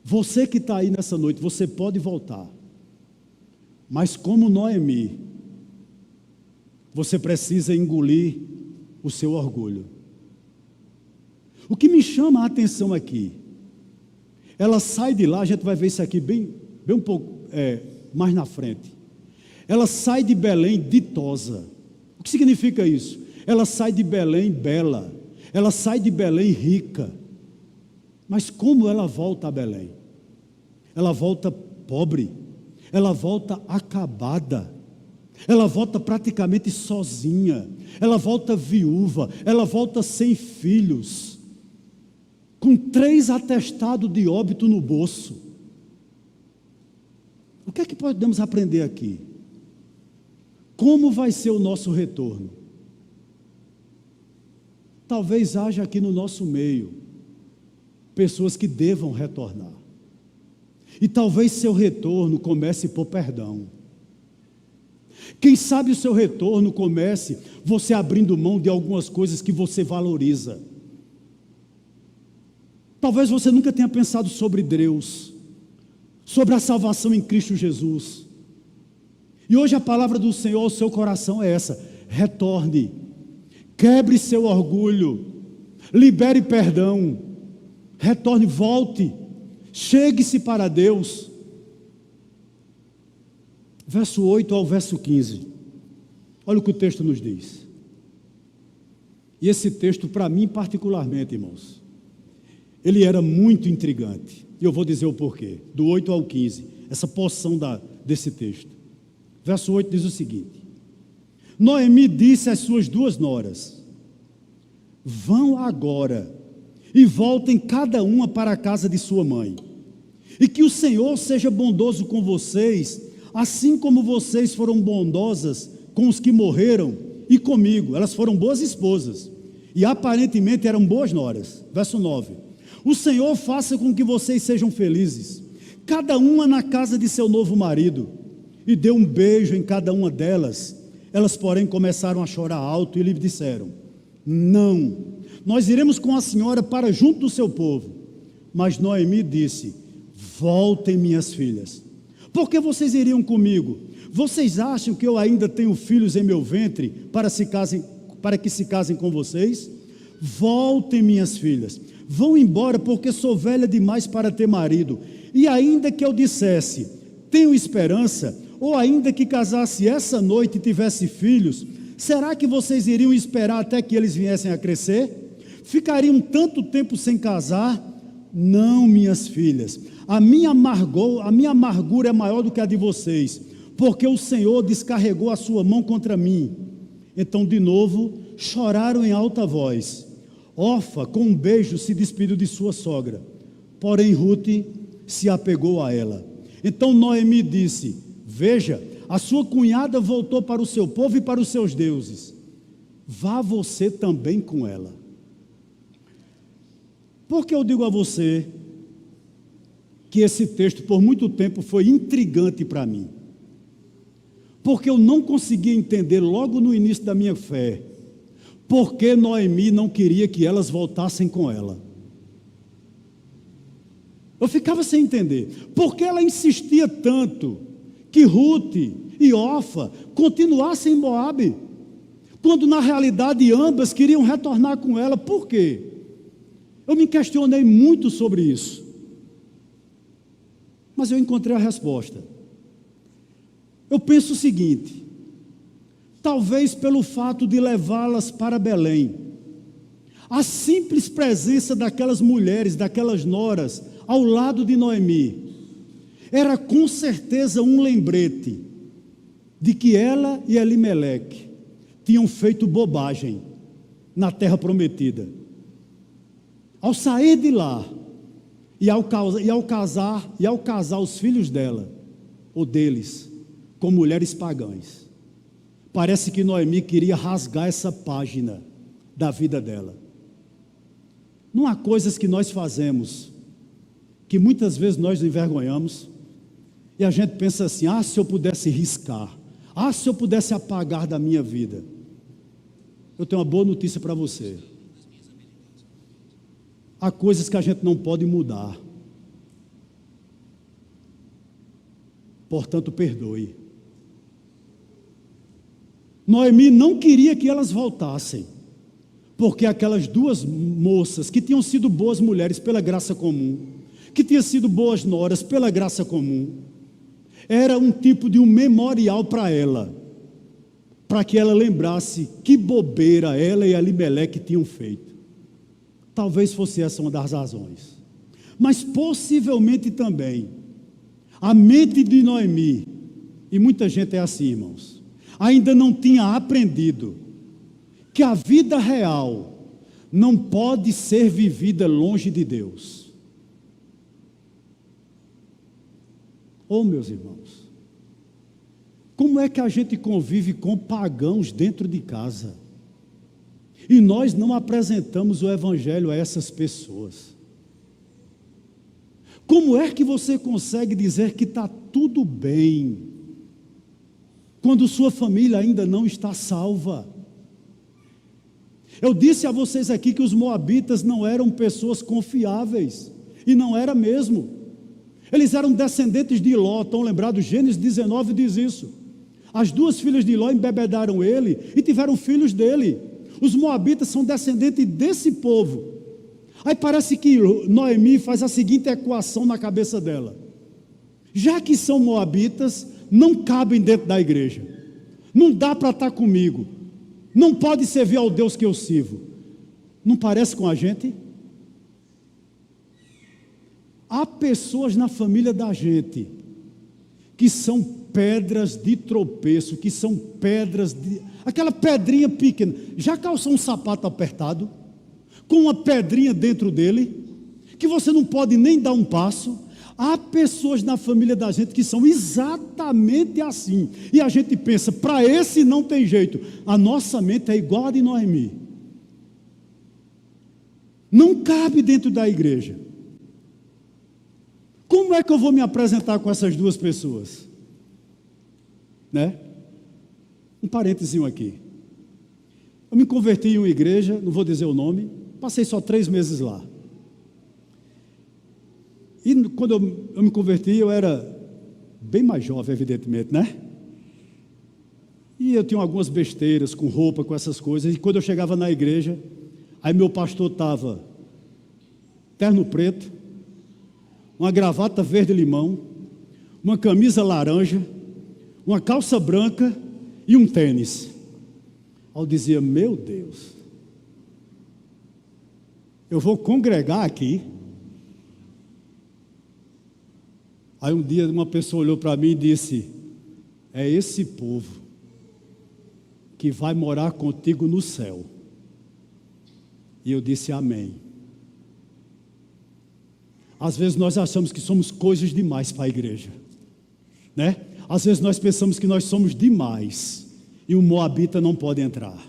A: Você que está aí nessa noite, você pode voltar. Mas como Noemi, você precisa engolir o seu orgulho. O que me chama a atenção aqui, ela sai de lá, a gente vai ver isso aqui bem um pouco mais na frente. Ela sai de Belém ditosa. O que significa isso? Ela sai de Belém bela, ela sai de Belém rica. Mas como ela volta a Belém? Ela volta pobre, ela volta acabada, ela volta praticamente sozinha, ela volta viúva, ela volta sem filhos, com 3 atestados de óbito no bolso. O que é que podemos aprender aqui? Como vai ser o nosso retorno? Talvez haja aqui no nosso meio pessoas que devam retornar. E talvez seu retorno comece por perdão. Quem sabe o seu retorno comece você abrindo mão de algumas coisas que você valoriza. Talvez você nunca tenha pensado sobre Deus, sobre a salvação em Cristo Jesus. E hoje a palavra do Senhor ao seu coração é essa: retorne, quebre seu orgulho, libere perdão, retorne, volte, chegue-se para Deus. Verso 8 ao verso 15, olha o que o texto nos diz. E esse texto, para mim particularmente, irmãos, ele era muito intrigante. E eu vou dizer o porquê, do 8 ao 15, essa porção desse texto. Verso 8 diz o seguinte: Noemi disse às suas 2 noras: vão agora e voltem cada uma para a casa de sua mãe, e que o Senhor seja bondoso com vocês, assim como vocês foram bondosas com os que morreram e comigo. Elas foram boas esposas e aparentemente eram boas noras. Verso 9: o Senhor faça com que vocês sejam felizes, cada uma na casa de seu novo marido. E deu um beijo em cada uma delas. Elas, porém, começaram a chorar alto e lhe disseram: não, nós iremos com a senhora para junto do seu povo. Mas Noemi disse: voltem, minhas filhas. Por que vocês iriam comigo? Vocês acham que eu ainda tenho filhos em meu ventre para que se casem com vocês? Voltem, minhas filhas. Vão embora, porque sou velha demais para ter marido. E ainda que eu dissesse: tenho esperança, ou ainda que casasse essa noite e tivesse filhos, será que vocês iriam esperar até que eles viessem a crescer? Ficariam tanto tempo sem casar? Não, minhas filhas, a minha amargura é maior do que a de vocês, porque o Senhor descarregou a sua mão contra mim. Então de novo choraram em alta voz. Orfa, com um beijo, se despediu de sua sogra, porém Ruth se apegou a ela. Então Noemi disse: veja, a sua cunhada voltou para o seu povo e para os seus deuses. Vá você também com ela. Por que eu digo a você que esse texto por muito tempo foi intrigante para mim? Porque eu não conseguia entender logo no início da minha fé por que Noemi não queria que elas voltassem com ela. Eu ficava sem entender. Por que ela insistia tanto que Ruth e Orfa continuassem em Moabe, quando na realidade ambas queriam retornar com ela? Por quê? Eu me questionei muito sobre isso. Mas eu encontrei a resposta. Eu penso o seguinte: talvez pelo fato de levá-las para Belém, a simples presença daquelas mulheres, daquelas noras, ao lado de Noemi, era com certeza um lembrete de que ela e Elimeleque tinham feito bobagem na terra prometida. Ao sair de lá e ao casar os filhos dela, ou deles, com mulheres pagãs, parece que Noemi queria rasgar essa página da vida dela. Não há coisas que nós fazemos que muitas vezes nós envergonhamos e a gente pensa assim: ah, se eu pudesse riscar, ah, se eu pudesse apagar da minha vida. Eu tenho uma boa notícia para você: há coisas que a gente não pode mudar, portanto perdoe. Noemi não queria que elas voltassem, porque aquelas duas moças que tinham sido boas mulheres pela graça comum, que tinham sido boas noras pela graça comum, era um tipo de um memorial para ela, para que ela lembrasse que bobeira ela e Elimeleque tinham feito. Talvez fosse essa uma das razões, mas possivelmente também a mente de Noemi, e muita gente é assim, irmãos, ainda não tinha aprendido que a vida real não pode ser vivida longe de Deus. Oh, meus irmãos, como é que a gente convive com pagãos dentro de casa e nós não apresentamos o evangelho a essas pessoas? Como é que você consegue dizer que está tudo bem quando sua família ainda não está salva? Eu disse a vocês aqui que os moabitas não eram pessoas confiáveis, e não era mesmo. Eles eram descendentes de Ló, estão lembrados? Gênesis 19 diz isso. As duas filhas de Ló embebedaram ele e tiveram filhos dele. Os moabitas são descendentes desse povo. Aí parece que Noemi faz a seguinte equação na cabeça dela: já que são moabitas, não cabem dentro da igreja, não dá para estar comigo, não pode servir ao Deus que eu sirvo. Não parece com a gente? Há pessoas na família da gente que são pedras de tropeço, que são pedras de... aquela pedrinha pequena. Já calçou um sapato apertado, com uma pedrinha dentro dele, que você não pode nem dar um passo? Há pessoas na família da gente que são exatamente assim, e a gente pensa: para esse não tem jeito. A nossa mente é igual a de Noemi, não cabe dentro da igreja. Como é que eu vou me apresentar com essas duas pessoas? Né? Um parênteses aqui. Eu me converti em uma igreja, não vou dizer o nome, passei só 3 meses lá. E quando eu me converti, eu era bem mais jovem, evidentemente, né? E eu tinha algumas besteiras com roupa, com essas coisas. E quando eu chegava na igreja, aí meu pastor estava terno preto, uma gravata verde-limão, uma camisa laranja, uma calça branca e um tênis. Aí eu dizia: meu Deus, eu vou congregar aqui. Aí um dia uma pessoa olhou para mim e disse: é esse povo que vai morar contigo no céu. E eu disse amém. Às vezes nós achamos que somos coisas demais para a igreja, né? Às vezes nós pensamos que nós somos demais e um moabita não pode entrar,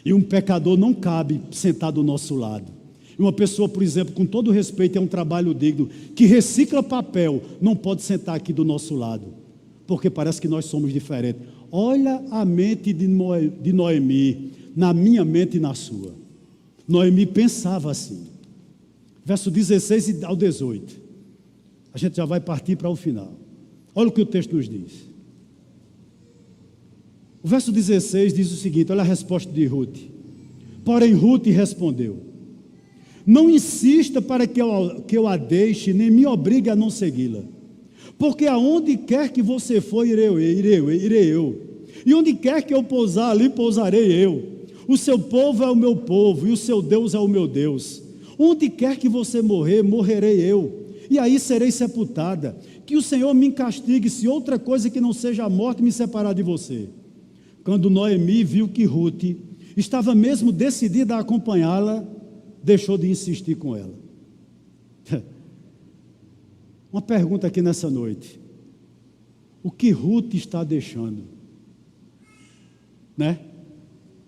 A: e um pecador não cabe sentar do nosso lado. E uma pessoa, por exemplo, com todo respeito, é um trabalho digno, que recicla papel, não pode sentar aqui do nosso lado, porque parece que nós somos diferentes. Olha a mente de Noemi, na minha mente e na sua. Noemi pensava assim. Verso 16 ao 18. A gente já vai partir para o final. Olha o que o texto nos diz. O verso 16 diz o seguinte, olha a resposta de Ruth. Porém Ruth respondeu: não insista para que eu a deixe, nem me obrigue a não segui-la. Porque aonde quer que você for, irei eu. E onde quer que eu pousar, ali pousarei eu. O seu povo é o meu povo, e o seu Deus é o meu Deus. Onde quer que você morrer, morrerei eu, e aí serei sepultada. Que o Senhor me castigue, se outra coisa que não seja a morte me separar de você. Quando Noemi viu que Ruth estava mesmo decidida a acompanhá-la, deixou de insistir com ela. Uma pergunta aqui nessa noite: o que Ruth está deixando, né,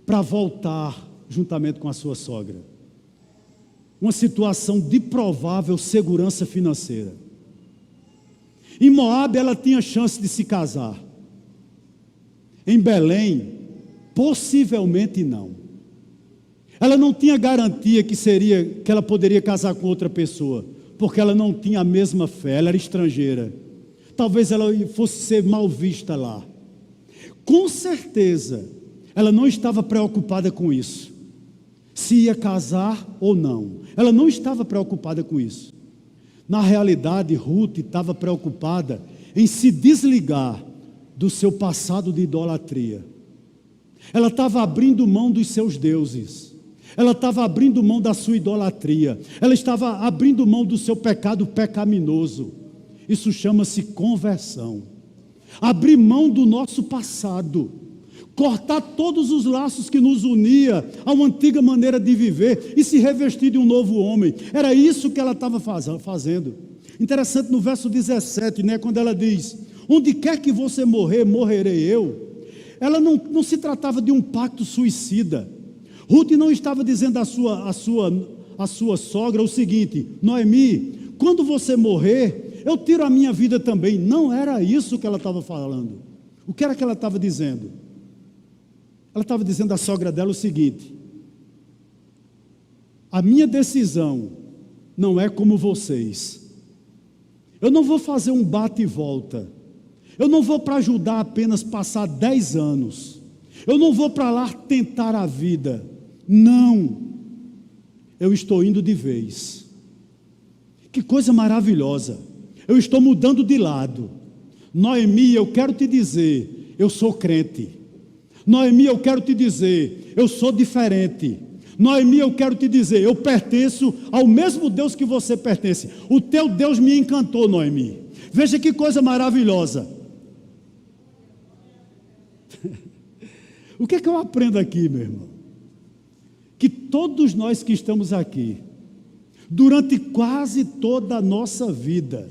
A: para voltar juntamente com a sua sogra? Uma situação de provável segurança financeira. Em Moabe ela tinha chance de se casar. Em Belém, possivelmente não. Ela não tinha garantia que ela poderia casar com outra pessoa, porque ela não tinha a mesma fé, ela era estrangeira. Talvez ela fosse ser mal vista lá. Com certeza, ela não estava preocupada com isso, se ia casar ou não. Ela não estava preocupada com isso. Na realidade, Ruth estava preocupada em se desligar do seu passado de idolatria. Ela estava abrindo mão dos seus deuses. Ela estava abrindo mão da sua idolatria. Ela estava abrindo mão do seu pecado pecaminoso. Isso chama-se conversão. Abrir mão do nosso passado. Cortar todos os laços que nos unia a uma antiga maneira de viver e se revestir de um novo homem. Era isso que ela estava fazendo. Interessante no verso 17, né, quando ela diz: onde quer que você morrer, morrerei eu. Ela não se tratava de um pacto suicida. Ruth não estava dizendo à sua sogra o seguinte: Noemi, quando você morrer, eu tiro a minha vida também. Não era isso que ela estava falando. O que era que ela estava dizendo? Ela estava dizendo à sogra dela o seguinte: a minha decisão não é como vocês. Eu não vou fazer um bate e volta. Eu não vou para ajudar apenas passar 10 anos. Eu não vou para lá tentar a vida. Não. Eu estou indo de vez. Que coisa maravilhosa. Eu estou mudando de lado. Noemi, eu quero te dizer, eu sou crente. Noemi, eu quero te dizer, eu sou diferente. Noemi, eu quero te dizer, eu pertenço ao mesmo Deus que você pertence. O teu Deus me encantou, Noemi. Veja que coisa maravilhosa. O que é que eu aprendo aqui, meu irmão? Que todos nós que estamos aqui, durante quase toda a nossa vida,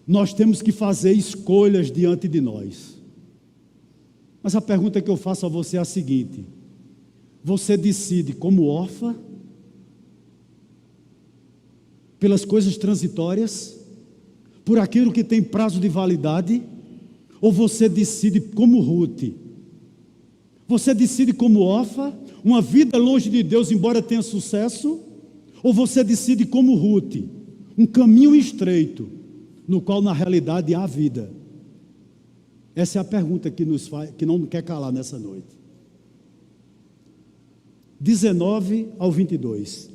A: nós temos que fazer escolhas diante de nós. Mas a pergunta que eu faço a você é a seguinte: você decide como órfã, pelas coisas transitórias, por aquilo que tem prazo de validade, ou você decide como Ruth? Você decide como órfã, uma vida longe de Deus, embora tenha sucesso, ou você decide como Ruth, um caminho estreito, no qual na realidade há vida? Essa é a pergunta que não quer calar nessa noite. 19 ao 22.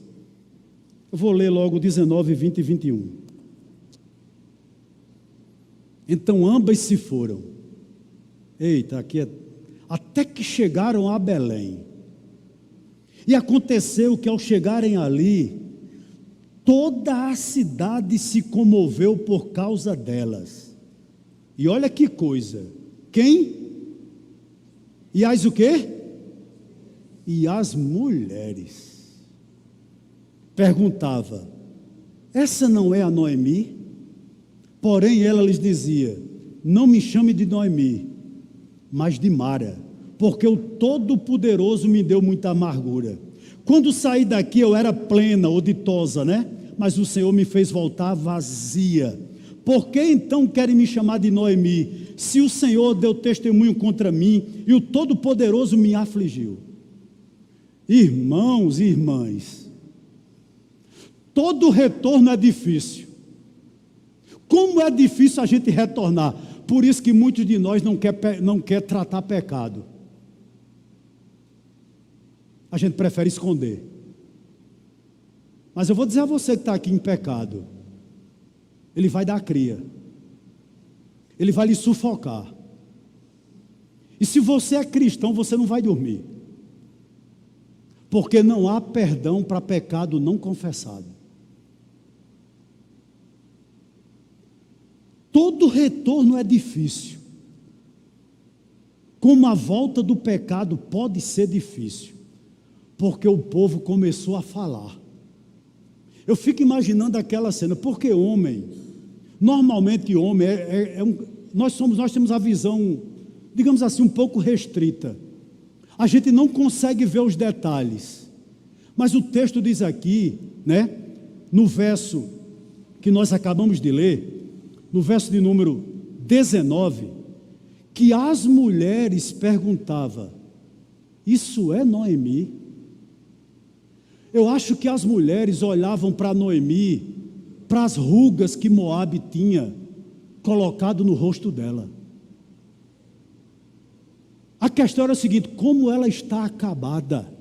A: Eu vou ler logo 19, 20 e 21. Então ambas se foram. Eita, aqui é... até que chegaram a Belém. E aconteceu que ao chegarem ali, toda a cidade se comoveu por causa delas. E olha que coisa. Quem? E as o quê? E as mulheres. perguntava: essa não é a Noemi? Porém ela lhes dizia: não me chame de Noemi, mas de Mara, porque o Todo-Poderoso me deu muita amargura. Quando saí daqui eu era plena ou ditosa, né? Mas o Senhor me fez voltar vazia. Por que então querem me chamar de Noemi, se o Senhor deu testemunho contra mim e o Todo-Poderoso me afligiu? Irmãos e irmãs, todo retorno é difícil. Como é difícil a gente retornar. Por isso que muitos de nós não quer tratar pecado. A gente prefere esconder. Mas eu vou dizer a você que está aqui em pecado, ele vai dar cria. Ele vai lhe sufocar. E se você é cristão, você não vai dormir. Porque não há perdão para pecado não confessado. Todo retorno é difícil. Como a volta do pecado pode ser difícil. Porque o povo começou a falar. Eu fico imaginando aquela cena, porque homem, normalmente homem, nós temos a visão, digamos assim, um pouco restrita. A gente não consegue ver os detalhes. Mas o texto diz aqui, né, no verso que nós acabamos de ler, no verso de número 19, que as mulheres perguntavam: isso é Noemi? Eu acho que as mulheres olhavam para Noemi, para as rugas que Moabe tinha colocado no rosto dela. A questão era a seguinte: como ela está acabada,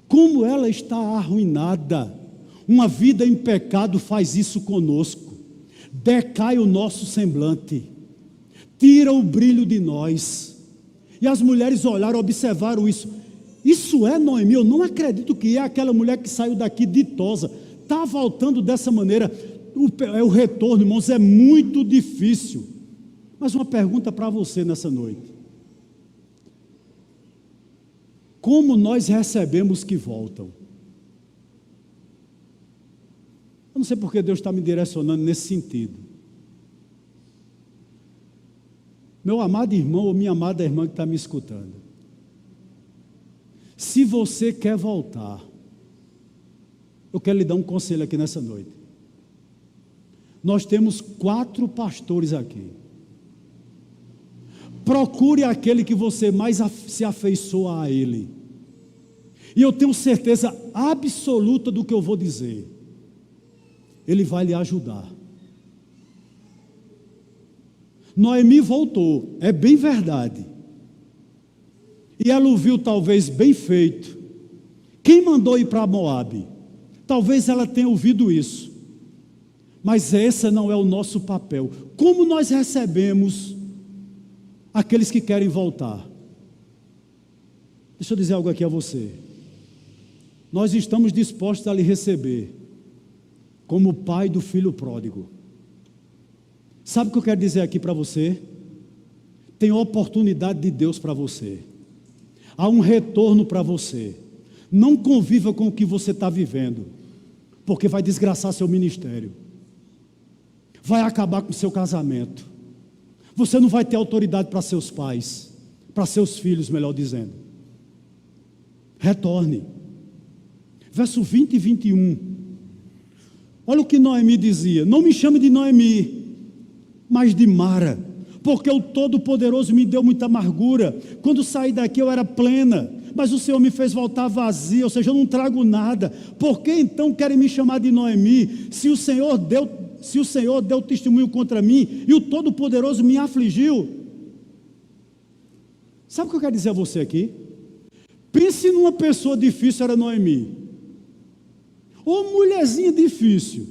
A: como ela está arruinada. Uma vida em pecado faz isso conosco. Decai o nosso semblante, tira o brilho de nós. E as mulheres olharam, observaram isso. Isso é Noemi? Eu não acredito que é aquela mulher que saiu daqui ditosa. Está voltando dessa maneira. O retorno, irmãos, é muito difícil. Mas uma pergunta para você nessa noite: como nós recebemos que voltam? Eu não sei porque Deus está me direcionando nesse sentido. Meu amado irmão ou minha amada irmã que está me escutando, se você quer voltar, eu quero lhe dar um conselho aqui nessa noite. Nós temos 4 pastores aqui. Procure aquele que você mais se afeiçoa a ele. E eu tenho certeza absoluta do que eu vou dizer. Ele vai lhe ajudar. Noemi voltou, é bem verdade. E ela ouviu talvez bem feito. Quem mandou ir para Moabe? Talvez ela tenha ouvido isso. Mas esse não é o nosso papel. Como nós recebemos aqueles que querem voltar? Deixa eu dizer algo aqui a você. Nós estamos dispostos a lhe receber como o pai do filho pródigo. Sabe o que eu quero dizer aqui para você? Tem oportunidade de Deus para você. Há um retorno para você. Não conviva com o que você está vivendo, porque vai desgraçar seu ministério, vai acabar com seu casamento. Você não vai ter autoridade para seus pais, para seus filhos, melhor dizendo. Retorne. Verso 20 e 21. Olha o que Noemi dizia: não me chame de Noemi, mas de Mara, porque o Todo-Poderoso me deu muita amargura. Quando saí daqui eu era plena, mas o Senhor me fez voltar vazia, ou seja, eu não trago nada. Por que então querem me chamar de Noemi, se o Senhor deu testemunho contra mim e o Todo-Poderoso me afligiu? Sabe o que eu quero dizer a você aqui? Pense numa pessoa difícil, era Noemi. Ou mulherzinha difícil,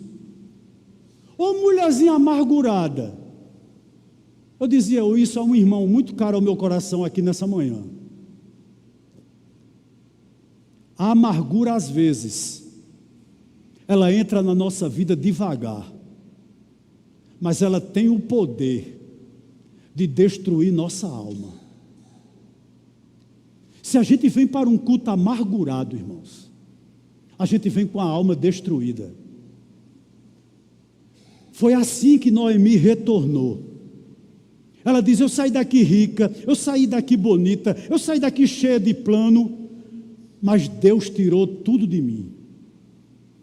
A: ou mulherzinha amargurada. Eu dizia isso a um irmão muito caro ao meu coração aqui nessa manhã. A amargura, às vezes, ela entra na nossa vida devagar, mas ela tem o poder de destruir nossa alma. Se a gente vem para um culto amargurado, irmãos, a gente vem com a alma destruída. Foi assim que Noemi retornou. Ela diz: eu saí daqui rica, eu saí daqui bonita, eu saí daqui cheia de plano, mas Deus tirou tudo de mim.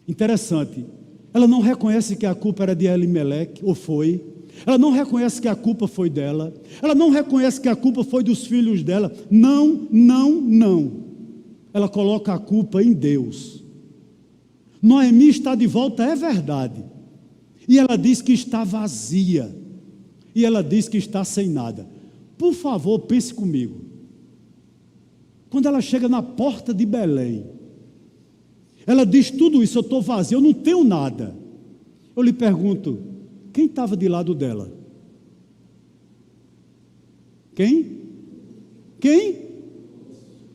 A: Interessante, ela não reconhece que a culpa era de Elimeleque, ou foi. Ela não reconhece que a culpa foi dela. Ela não reconhece que a culpa foi dos filhos dela. Não, não, não. Ela coloca a culpa em Deus. Noemi está de volta, é verdade. E ela diz que está vazia. E ela diz que está sem nada. Por favor, pense comigo. Quando ela chega na porta de Belém, ela diz tudo isso: eu estou vazia, eu não tenho nada. Eu lhe pergunto, quem estava de lado dela? Quem? Quem?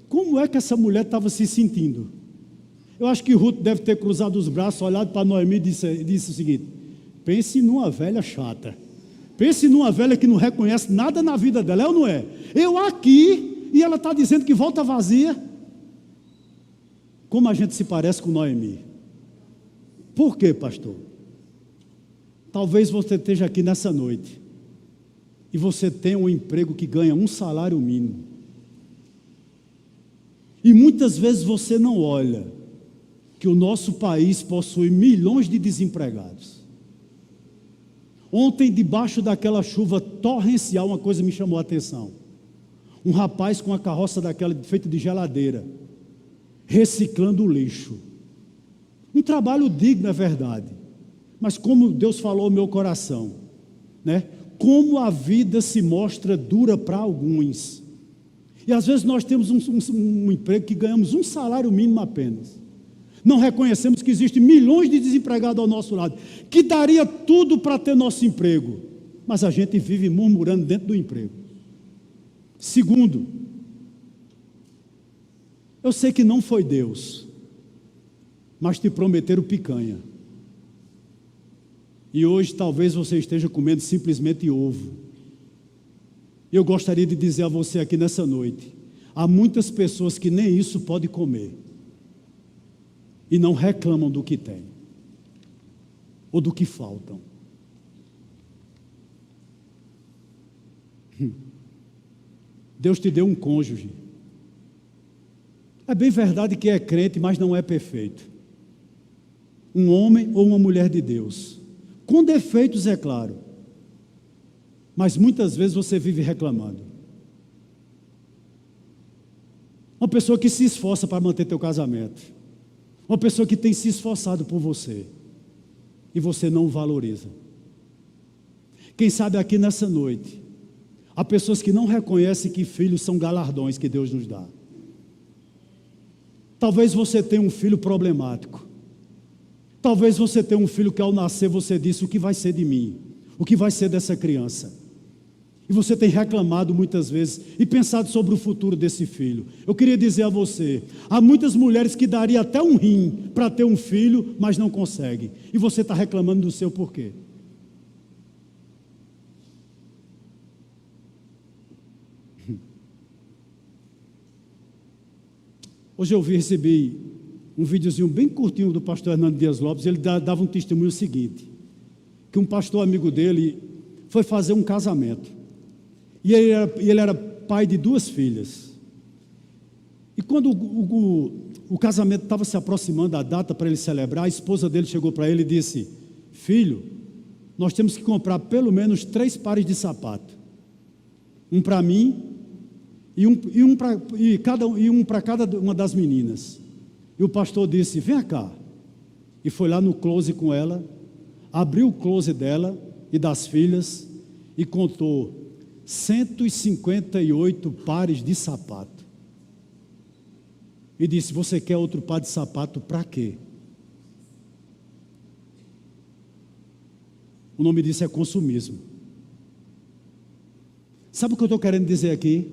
A: Como é que essa mulher estava se sentindo? Eu acho que Ruth deve ter cruzado os braços, olhado para Noemi e disse o seguinte: pense numa velha chata. Pense numa velha que não reconhece nada na vida dela, é ou não é? Eu aqui, e ela está dizendo que volta vazia. Como a gente se parece com Noemi? Por quê, pastor? Talvez você esteja aqui nessa noite e você tenha um emprego que ganha um salário mínimo. E muitas vezes você não olha que o nosso país possui milhões de desempregados. Ontem, debaixo daquela chuva torrencial, uma coisa me chamou a atenção. Um rapaz com uma carroça daquela feita de geladeira, reciclando o lixo. Um trabalho digno, é verdade. Mas como Deus falou ao meu coração, né? Como a vida se mostra dura para alguns. E às vezes nós temos um emprego que ganhamos um salário mínimo apenas. Não reconhecemos que existem milhões de desempregados ao nosso lado, que daria tudo para ter nosso emprego, mas a gente vive murmurando dentro do emprego. Segundo, eu sei que não foi Deus, mas te prometeram picanha. E hoje talvez você esteja comendo simplesmente ovo. Eu gostaria de dizer a você aqui nessa noite: há muitas pessoas que nem isso podem comer e não reclamam do que têm ou do que faltam. Deus te deu um cônjuge. É bem verdade que é crente, mas não é perfeito. Um homem ou uma mulher de Deus, com defeitos, é claro, mas muitas vezes você vive reclamando. Uma pessoa que se esforça para manter teu casamento, uma pessoa que tem se esforçado por você, e você não o valoriza. Quem sabe aqui nessa noite, há pessoas que não reconhecem que filhos são galardões que Deus nos dá. Talvez você tenha um filho problemático. Talvez você tenha um filho que ao nascer você disse: o que vai ser de mim? O que vai ser dessa criança? E você tem reclamado muitas vezes e pensado sobre o futuro desse filho. Eu queria dizer a você, há muitas mulheres que dariam até um rim para ter um filho, mas não conseguem. E você está reclamando do seu porquê? Hoje eu recebi um videozinho bem curtinho do pastor Hernando Dias Lopes. Ele dava um testemunho seguinte, que um pastor amigo dele foi fazer um casamento, e ele era pai de 2 filhas, e quando o casamento estava se aproximando da data para ele celebrar, a esposa dele chegou para ele e disse: filho, nós temos que comprar pelo menos 3 pares de sapato, um para mim e um para cada uma das meninas. E o pastor disse: vem cá. E foi lá no closet com ela, abriu o closet dela e das filhas e contou 158 pares de sapato. E disse: você quer outro par de sapato para quê? O nome disso é consumismo. Sabe o que eu estou querendo dizer aqui?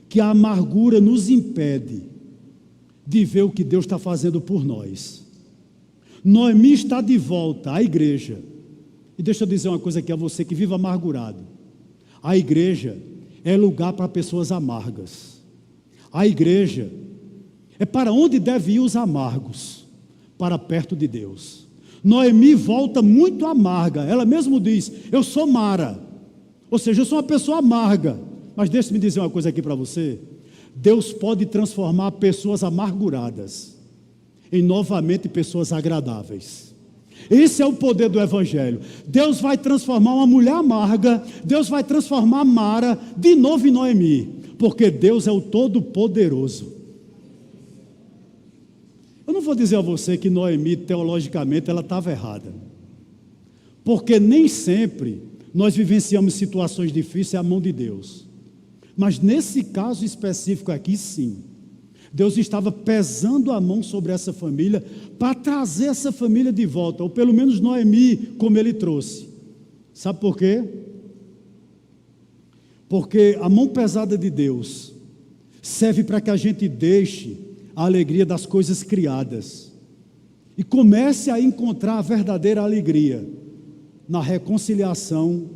A: Que a amargura nos impede de ver o que Deus está fazendo por nós. Noemi está de volta à igreja. E deixa eu dizer uma coisa aqui a você que vive amargurado. A igreja é lugar para pessoas amargas. A igreja é para onde devem ir os amargos. para perto de Deus. Noemi volta muito amarga. Ela mesmo diz: eu sou Mara. Ou seja, eu sou uma pessoa amarga. Mas deixe-me dizer uma coisa aqui para você. Deus pode transformar pessoas amarguradas em novamente pessoas agradáveis. Esse é o poder do Evangelho. Deus vai transformar uma mulher amarga, Deus vai transformar Mara de novo em Noemi, porque Deus é o Todo-Poderoso. Eu não vou dizer a você que Noemi, teologicamente, ela estava errada, porque nem sempre nós vivenciamos situações difíceis à mão de Deus, mas nesse caso específico aqui, sim, Deus estava pesando a mão sobre essa família para trazer essa família de volta, ou pelo menos Noemi, como ele trouxe. Sabe por quê? Porque a mão pesada de Deus serve para que a gente deixe a alegria das coisas criadas e comece a encontrar a verdadeira alegria na reconciliação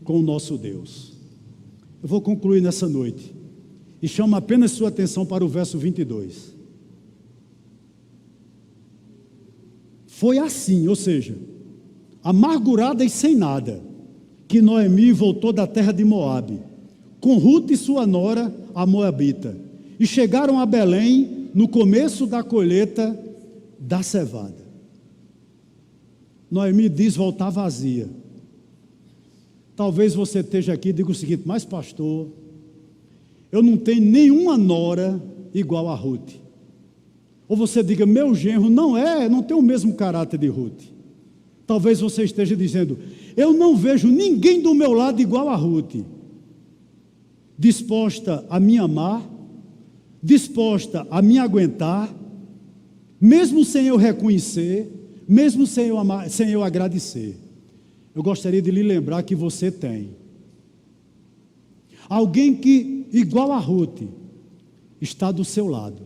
A: com o nosso Deus. Eu vou concluir nessa noite e chamo apenas sua atenção para o verso 22. Foi assim, ou seja, amargurada e sem nada, que Noemi voltou da terra de Moabe, com Ruth e sua nora, a moabita, e chegaram a Belém no começo da colheita da cevada. Noemi diz voltar vazia. Talvez você esteja aqui e diga o seguinte: mas pastor, eu não tenho nenhuma nora igual a Ruth. Ou você diga: meu genro não tem o mesmo caráter de Ruth. Talvez você esteja dizendo: eu não vejo ninguém do meu lado igual a Ruth, disposta a me amar, disposta a me aguentar, mesmo sem eu reconhecer, mesmo sem eu amar, sem eu agradecer. Eu gostaria de lhe lembrar que você tem alguém que, igual a Ruth, está do seu lado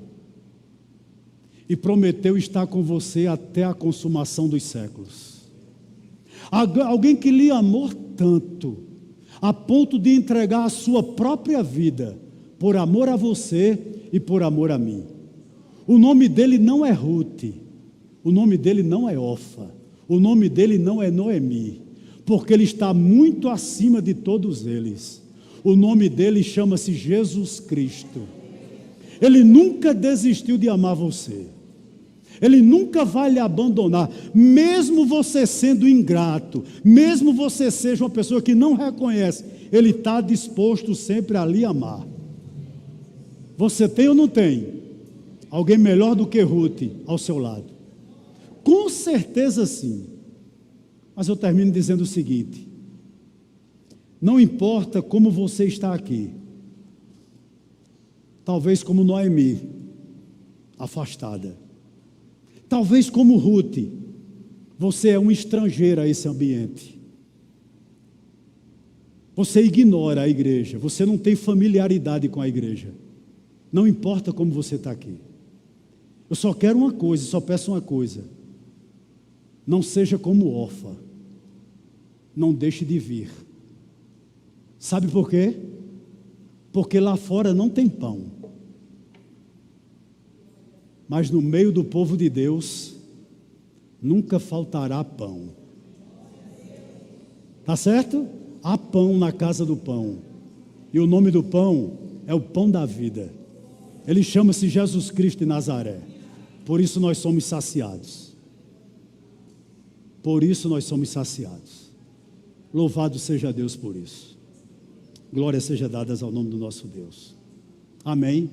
A: e prometeu estar com você até a consumação dos séculos. Alguém que lhe amou tanto, a ponto de entregar a sua própria vida, por amor a você e por amor a mim. O nome dele não é Ruth, o nome dele não é Ofa, o nome dele não é Noemi, porque ele está muito acima de todos eles. O nome dele chama-se Jesus Cristo. Ele nunca desistiu de amar você. Ele nunca vai lhe abandonar, mesmo você sendo ingrato, mesmo você seja uma pessoa que não reconhece, Ele está disposto sempre a lhe amar. Você tem ou não tem alguém melhor do que Ruth ao seu lado? Com certeza sim. Mas eu termino dizendo o seguinte: não importa como você está aqui, talvez como Noemi, afastada, talvez como Ruth, você é um estrangeiro a esse ambiente, você ignora a igreja, você não tem familiaridade com a igreja, não importa como você está aqui, eu só quero uma coisa, só peço uma coisa: não seja como Orfa, não deixe de vir. Sabe por quê? Porque lá fora não tem pão, mas no meio do povo de Deus nunca faltará pão. Tá certo? Há pão na casa do pão, e o nome do pão é o pão da vida. Ele chama-se Jesus Cristo de Nazaré. Por isso nós somos saciados. Por isso nós somos saciados. Louvado seja Deus por isso. Glória seja dada ao nome do nosso Deus. Amém.